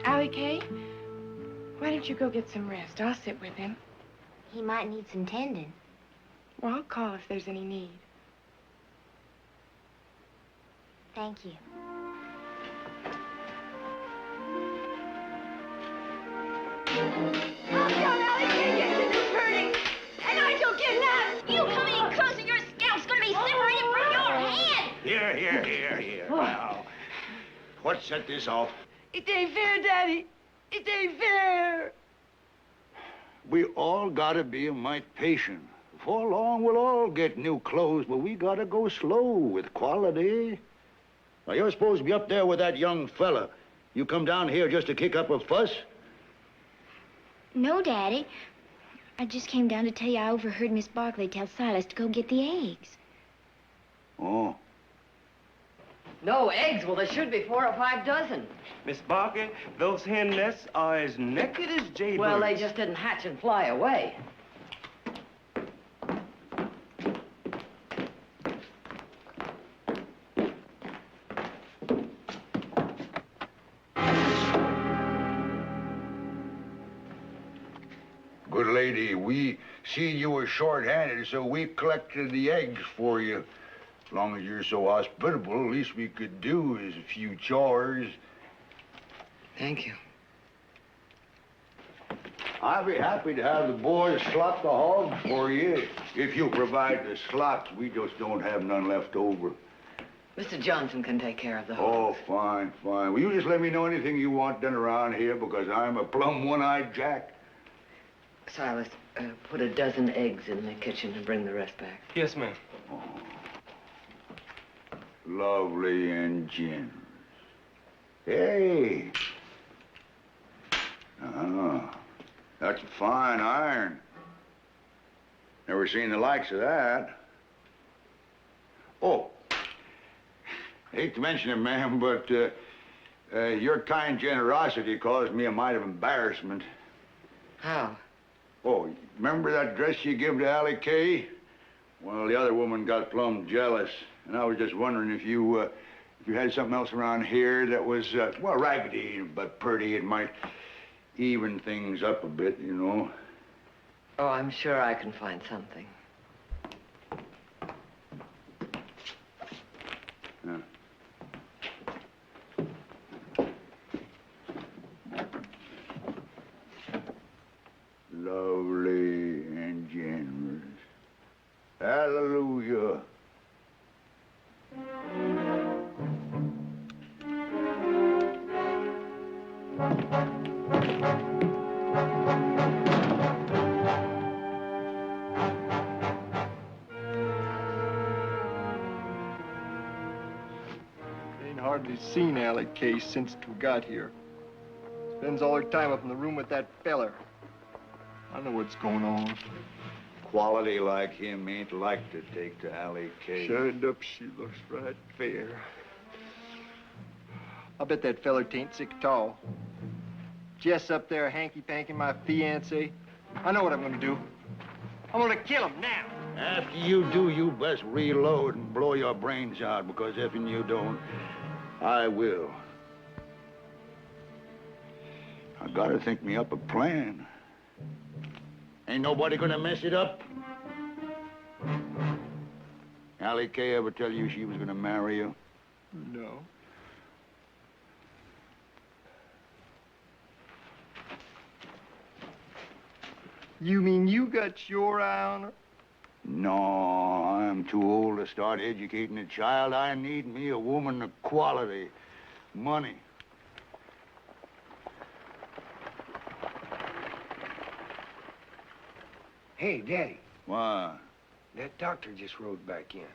Allie Kay, why don't you go get some rest? I'll sit with him. He might need some tending. Well, I'll call if there's any need. Thank you. Calm down, Allie Kay. You're just hurting. And I don't get nuts. You come any closer, your scalp's gonna be separated from your head. Here. Now, what set this off? It ain't fair, Daddy. It ain't fair. We all gotta be a mite patient. Before long, we'll all get new clothes, but we gotta go slow with quality. Now, you're supposed to be up there with that young fella. You come down here just to kick up a fuss? No, Daddy. I just came down to tell you I overheard Miss Barkley tell Silas to go get the eggs. Oh. No eggs? Well, there should be 4 or 5 dozen. Miss Barkley, those hen nests are as naked as jaybirds. Well, they just didn't hatch and fly away. Good lady, we see you were short-handed, so we collected the eggs for you. As long as you're so hospitable, the least we could do is a few chores. Thank you. I'd be happy to have the boys slot the hogs for you. If you provide the slots, we just don't have none left over. Mr. Johnson can take care of the Oh, hogs. fine. Will you just let me know anything you want done around here, because I'm a plumb one-eyed jack. Silas, put a dozen eggs in the kitchen and bring the rest back. Yes, ma'am. Oh. Lovely and generous. Hey. That's a fine iron. Never seen the likes of that. Oh, hate to mention it, ma'am, but your kind generosity caused me a mite of embarrassment. How? Oh, remember that dress you gave to Allie Kay? Well, the other woman got plumb jealous, and I was just wondering if you had something else around here that was, well, raggedy but pretty. It might even things up a bit, you know. Oh, I'm sure I can find something. Ain't hardly seen Alec Case since we got here. Spends all her time up in the room with that feller. I know what's going on. Quality like him ain't like to take to Alley K. Shined up, she looks right fair. I bet that feller tain't sick at all. Jess up there hanky-panking my fiancé. I know what I'm gonna do. I'm gonna kill him now. After you do, you best reload and blow your brains out, because if you don't, I will. I gotta think me up a plan. Ain't nobody gonna mess it up? Allie Kay ever tell you she was gonna marry you? No. You mean you got your eye on her? No, I'm too old to start educating a child. I need me a woman of quality. Money. Hey, Daddy, Why? that doctor just rode back in.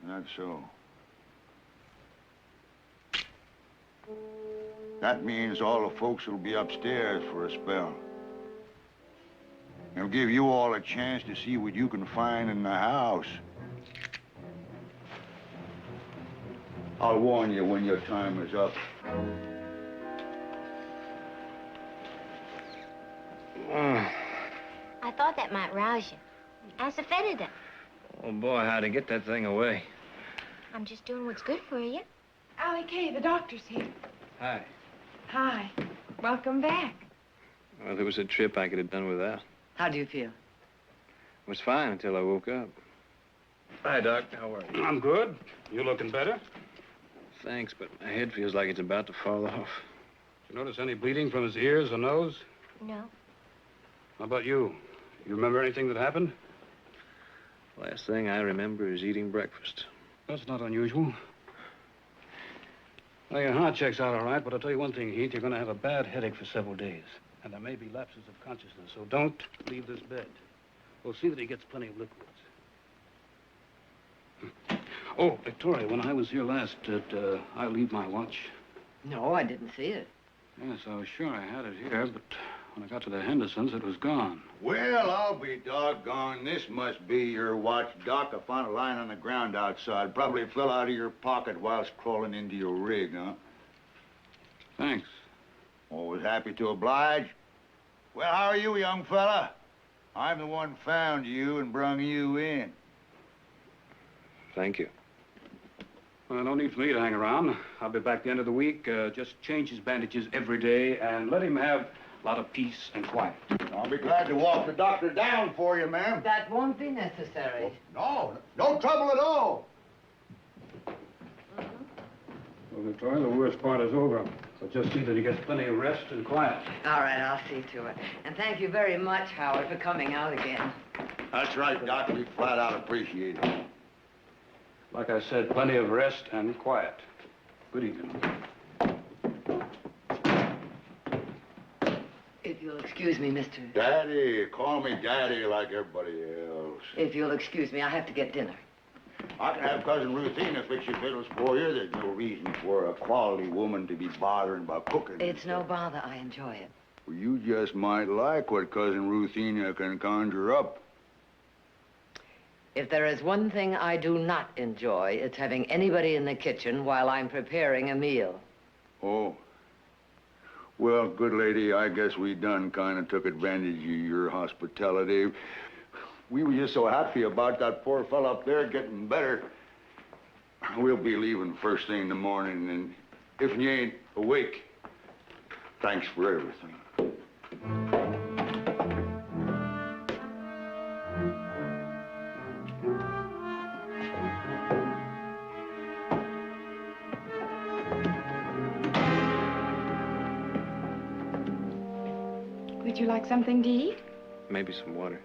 That's so. That means all the folks will be upstairs for a spell. It'll give you all a chance to see what you can find in the house. I'll warn you when your time is up. I thought that might rouse you. Ask the Federer. Oh, boy, how'd he get that thing away? I'm just doing what's good for you. Allie Kay, the doctor's here. Hi. Hi. Welcome back. Well, there was a trip I could have done without. How do you feel? It was fine until I woke up. Hi, Doc. How are you? I'm good. You looking better? Thanks, but my head feels like it's about to fall off. Did you notice any bleeding from his ears or nose? No. How about you? You remember anything that happened? Last thing I remember is eating breakfast. That's not unusual. Well, your heart check's out all right, but I'll tell you one thing, Heath. You're going to have a bad headache for several days. And there may be lapses of consciousness, so don't leave this bed. We'll see that he gets plenty of liquids. Oh, Victoria, when I was here last, did I leave my watch? No, I didn't see it. Yes, I was sure I had it here, but when I got to the Hendersons, it was gone. Well, I'll be doggone. This must be your watch, Doc. I found a line on the ground outside. Probably fell out of your pocket whilst crawling into your rig, huh? Thanks. Always happy to oblige. Well, how are you, young fella? I'm the one found you and brung you in. Thank you. Well, no need for me to hang around. I'll be back the end of the week. Just change his bandages every day and let him have a lot of peace and quiet. I'll be glad to walk the doctor down for you, ma'am. That won't be necessary. No, no trouble at all. Well, Victoria, the worst part is over. So just see that he gets plenty of rest and quiet. All right, I'll see to it. And thank you very much, Howard, for coming out again. That's right, Doc. We flat out appreciate it. Like I said, plenty of rest and quiet. Good evening. If you'll excuse me, Mr. Daddy. Call me Daddy like everybody else. If you'll excuse me, I have to get dinner. I can have Cousin Ruthina fix your fiddles for you. There's no reason for a quality woman to be bothering about cooking. It's no bother. I enjoy it. Well, you just might like what Cousin Ruthina can conjure up. If there is one thing I do not enjoy, it's having anybody in the kitchen while I'm preparing a meal. Oh. Well, good lady, I guess we done kind of took advantage of your hospitality. We were just so happy about that poor fella up there getting better. We'll be leaving first thing in the morning, and if you ain't awake, thanks for everything. Would you like something to eat? Maybe some water.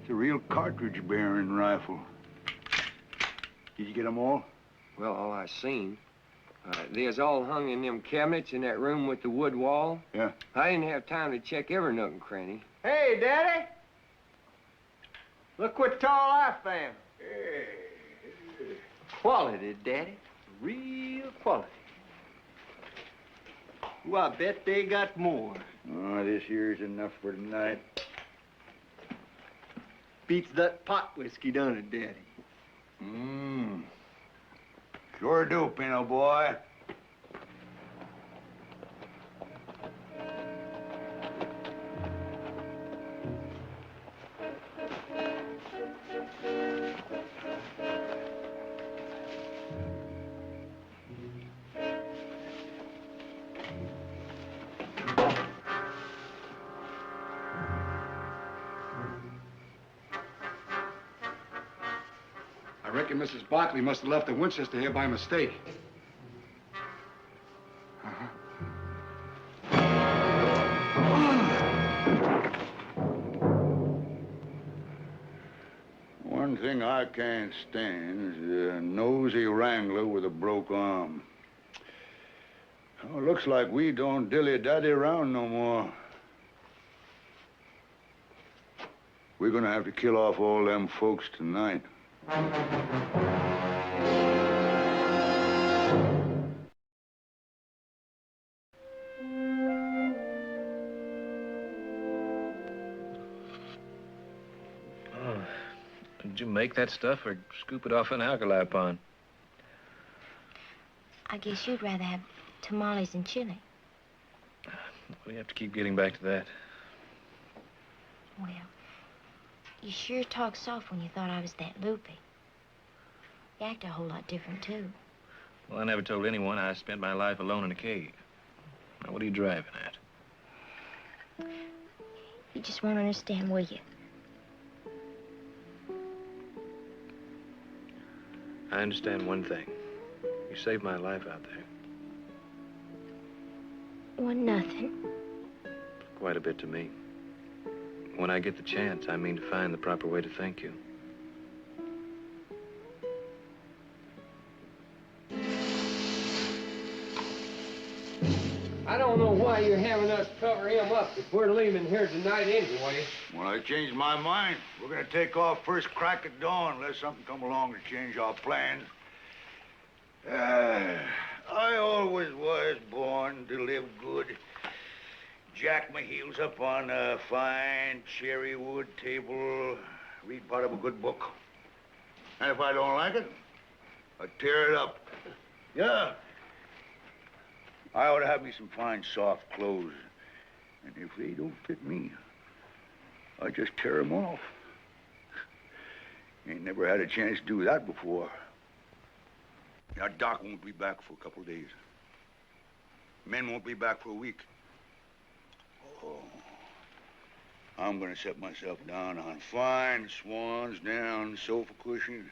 It's a real cartridge-bearing rifle. Did you get them all? Well, all I seen. They's all hung in them cabinets in that room with the wood wall. Yeah. I didn't have time to check every nook and cranny. Hey, Daddy! Look what tall I found. Quality, Daddy. Real quality. Well, I bet they got more. Oh, this here's enough for tonight. Beats that pot whiskey, don't it, Daddy? Sure do, Pino boy. I reckon Mrs. Barkley must have left the Winchester here by mistake. One thing I can't stand is a nosy wrangler with a broke arm. Oh, looks like we don't dilly-dally around no more. We're gonna have to kill off all them folks tonight. Oh, did you make that stuff or scoop it off an alkali pond? I guess you'd rather have tamales and chili. We have to keep getting back to that. Well, you sure talk soft when you thought I was that loopy. You act a whole lot different, too. Well, I never told anyone I spent my life alone in a cave. Now, what are you driving at? You just won't understand, will you? I understand one thing. You saved my life out there. One nothing. Quite a bit to me. When I get the chance, I mean to find the proper way to thank you. I don't know why you're having us cover him up if we're leaving here tonight anyway. Well, I changed my mind. We're gonna take off first crack at dawn unless something come along to change our plans. I always was born to live good. Jack my heels up on a fine cherry wood table, read part of a good book. And if I don't like it, I tear it up. Yeah. I ought to have me some fine, soft clothes. And if they don't fit me, I just tear them off. Ain't never had a chance to do that before. Now, Doc won't be back for a couple of days. Men won't be back for a week. Oh, I'm gonna set myself down on fine swans down sofa cushion,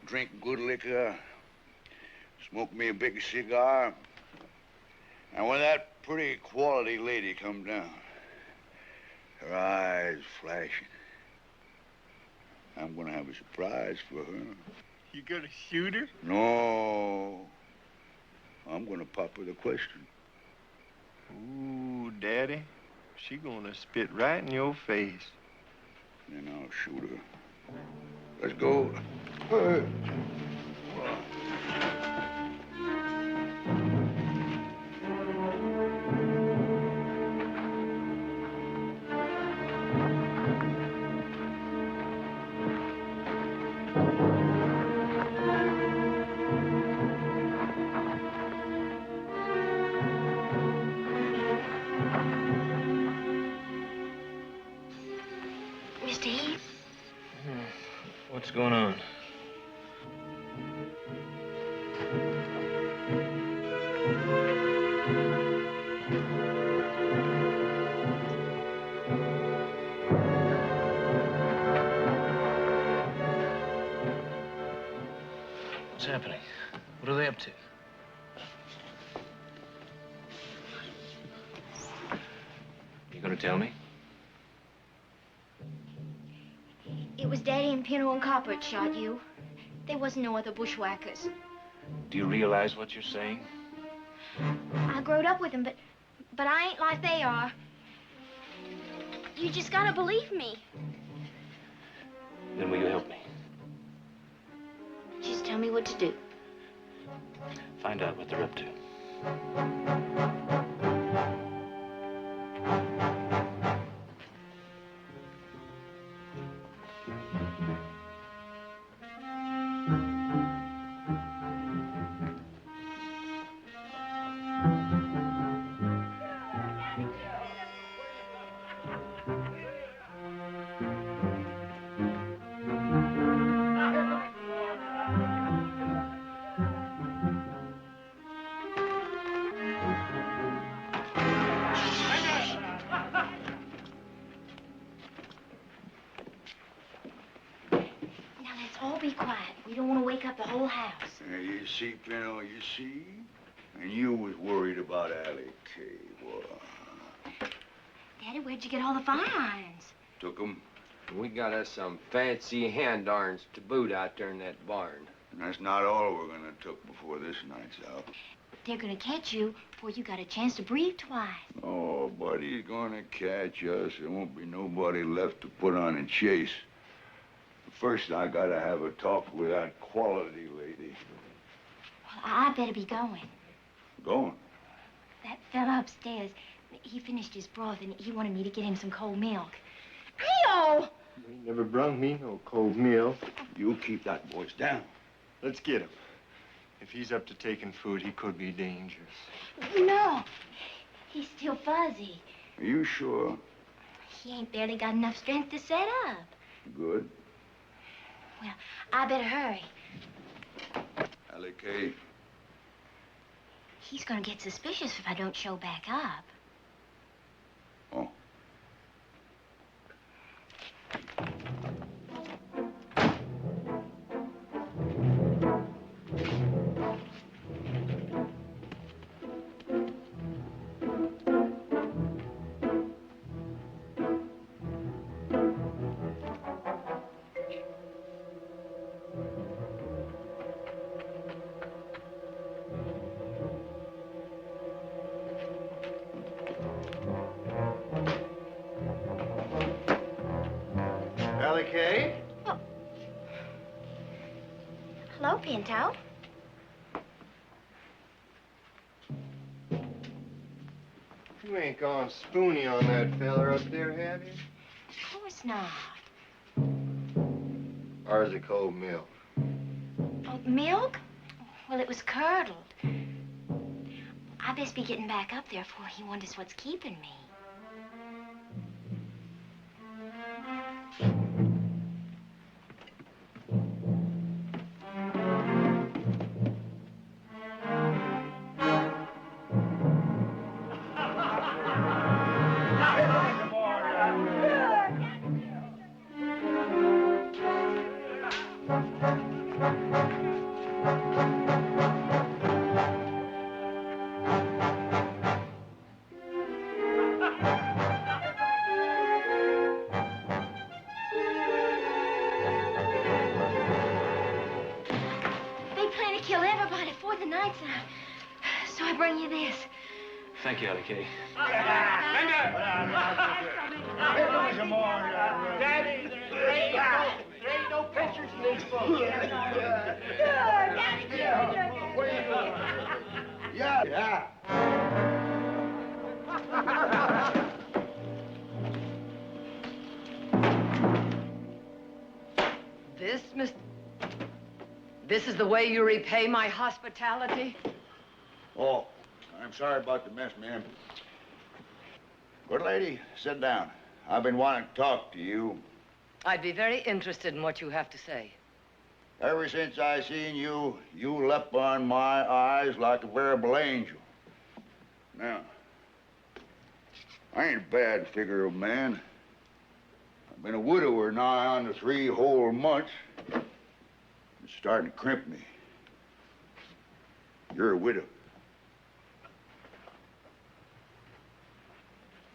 drink good liquor, smoke me a big cigar, and when that pretty quality lady comes down, her eyes flashing, I'm gonna have a surprise for her. You gonna shoot her? No, I'm gonna pop her the question. Ooh, Daddy, she gonna spit right in your face. Then I'll shoot her. Let's go. Mr. Heath? What's going on? What's happening? What are they up to? You gonna tell me? It was Daddy and Pino and Copper that shot you. There wasn't no other bushwhackers. Do you realize what you're saying? I growed up with them, but I ain't like they are. You just gotta believe me. Then will you help me? Just tell me what to do. Find out what they're up to. All be quiet. We don't want to wake up the whole house. You see, Pino, you see? And you was worried about Allie Kay. Well, Daddy, where'd you get all the fire irons? took 'em. We got us some fancy hand irons to boot out there in that barn. And that's not all we're gonna took before this night's out. They're gonna catch you before you got a chance to breathe twice. Oh, buddy's gonna catch us. There won't be nobody left to put on a chase. First, I gotta have a talk with that quality lady. Well, I better be going. Going? That fella upstairs, he finished his broth and he wanted me to get him some cold milk. Hey-oh! He never brung me no cold meal. You keep that voice down. Let's get him. If he's up to taking food, he could be dangerous. No, he's still fuzzy. Are you sure? He ain't barely got enough strength to set up. Good. Well, I better hurry. Allie Kay. He's gonna get suspicious if I don't show back up. Oh. Allie Kay? Oh. Hello, Pinto. You ain't gone spoony on that feller up there, have you? Of course not. Ours a cold milk. Oh, milk? Well, it was curdled. I best be getting back up there before he wonders what's keeping me. Thank you, Allie Kay. Daddy, there ain't no pictures in these books. Yeah. This is the way you repay my hospitality? Oh, I'm sorry about the mess, ma'am. Good lady, sit down. I've been wanting to talk to you. I'd be very interested in what you have to say. Ever since I seen you, you leapt on my eyes like a veritable angel. Now, I ain't a bad figure of man. I've been a widower nigh on to 3 whole months. It's starting to crimp me. You're a widow.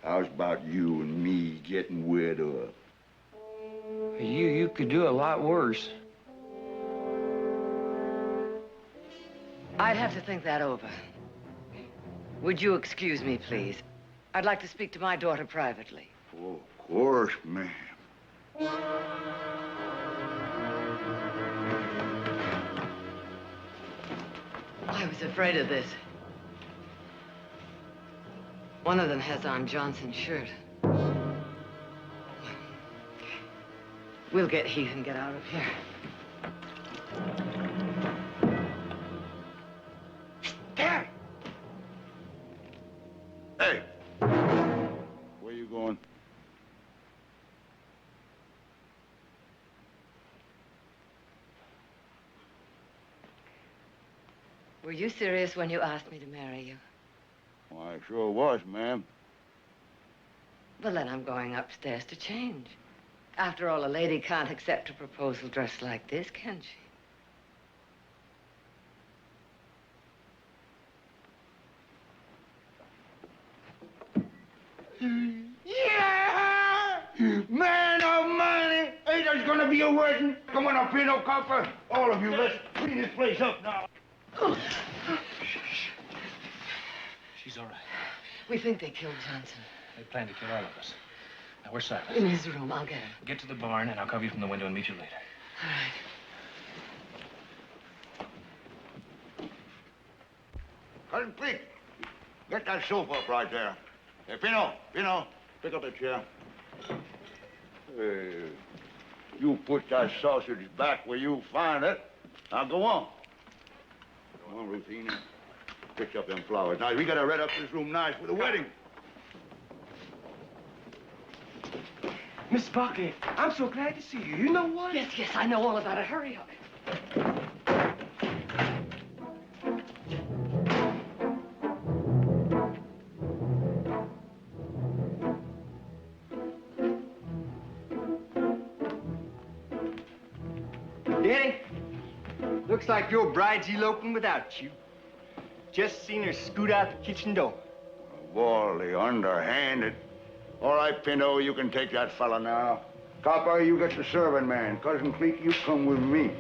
How's about you and me getting wed up? You could do a lot worse. I'd have to think that over. Would you excuse me, please? I'd like to speak to my daughter privately. Oh, of course, ma'am. I was afraid of this. One of them has on Johnson's shirt. We'll get Heath and get out of here. Dad! Hey! Where you going? Were you serious when you asked me to marry you? Well, I sure was, ma'am. Well, then I'm going upstairs to change. After all, a lady can't accept a proposal dressed like this, can she? Yeah! Man of money! Ain't there's gonna be a wedding? Come on up here, no copper. All of you, let's clean this place up now. She's all right. We think they killed Johnson. They plan to kill all of us. Now, where's Silas? In his room. I'll get him. Get to the barn, and I'll cover you from the window and meet you later. All right. Cousin Pete, get that sofa up right there. Hey, Pino, pick up a chair. Hey, you put that sausage back where you find it. Now, go on. Come on, Rufina. Pick up them flowers. Now, we gotta red up this room nice for the wedding. Miss Barkley, I'm so glad to see you. You know what? Yes, I know all about it. Hurry up. Danny, looks like your bride's eloping without you. Just seen her scoot out the kitchen door. Wally, underhanded. All right, Pinto, you can take that fella now. Copper, you get the serving man. Cousin Cleek, you come with me.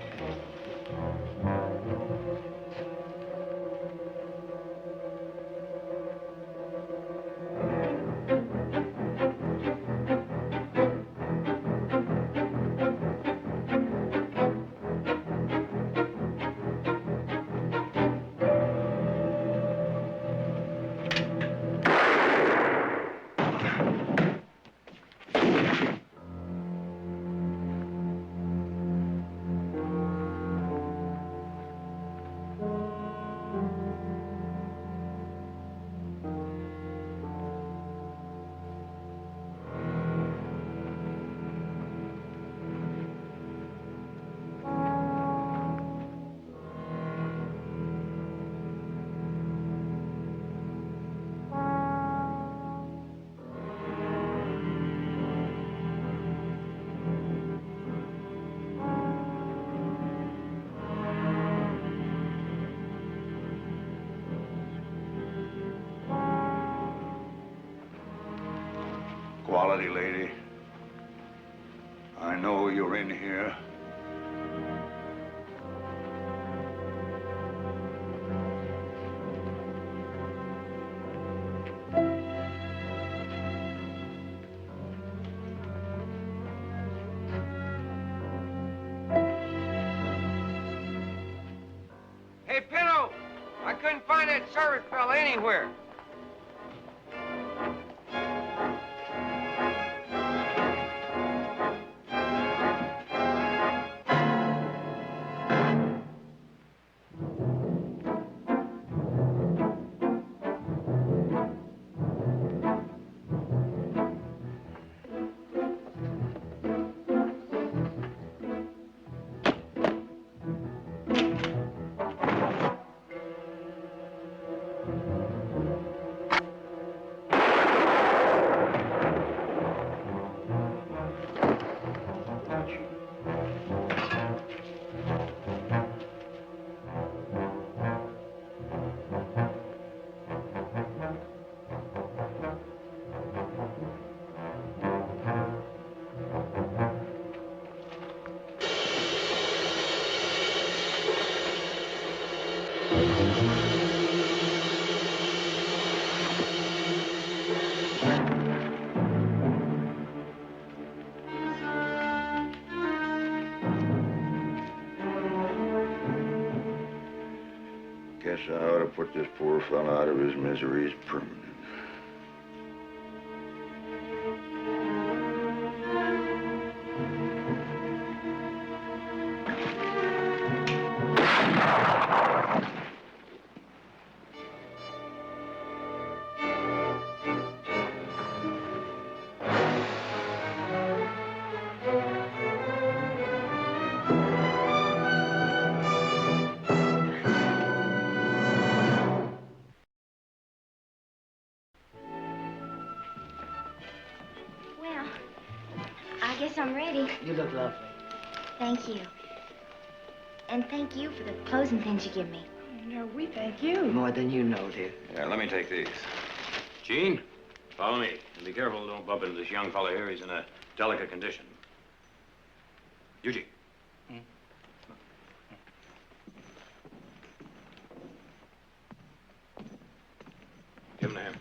Quality lady. I know you're in here. Hey, Pinto, I couldn't find that service fella anywhere. I ought to put this poor fella out of his miseries permanent. Well, I guess I'm ready. You look lovely. Thank you. And thank you for the clothes and things you give me. No, we thank you. More than you know, dear. Yeah, let me take these. Gene, follow me. And be careful, don't bump into this young fella here. He's in a delicate condition. Eugene. Give him a hand.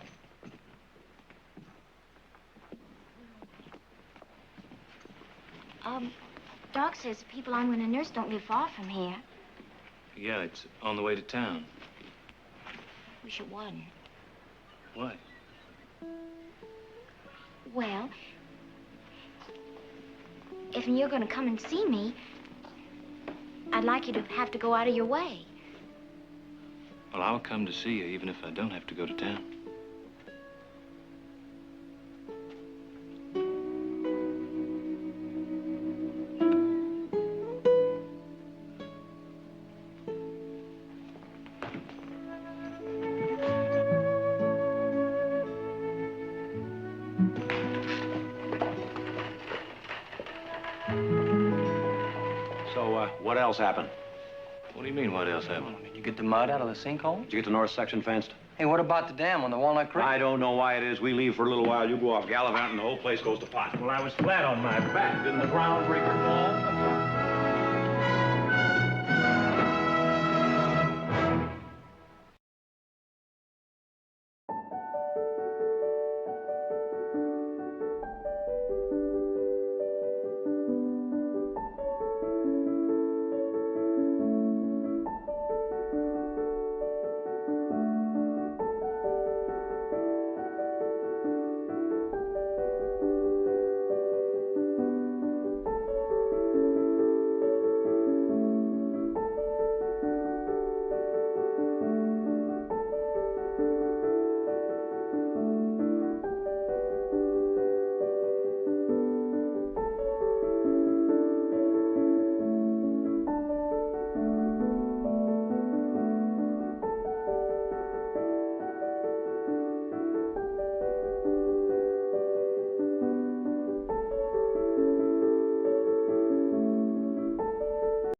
Doc says the people I'm going to nurse don't live far from here. Yeah, it's on the way to town. Wish it wasn't. Why? Well, if you're going to come and see me, I'd like you to have to go out of your way. Well, I'll come to see you even if I don't have to go to town. So, what else happened? What do you mean, what else happened? Did you get the mud out of the sinkhole? Did you get the north section fenced? Hey, what about the dam on the Walnut Creek? I don't know why it is. We leave for a little while, you go off gallivanting, and the whole place goes to pot. Well, I was flat on my back. Didn't the groundbreaker fall?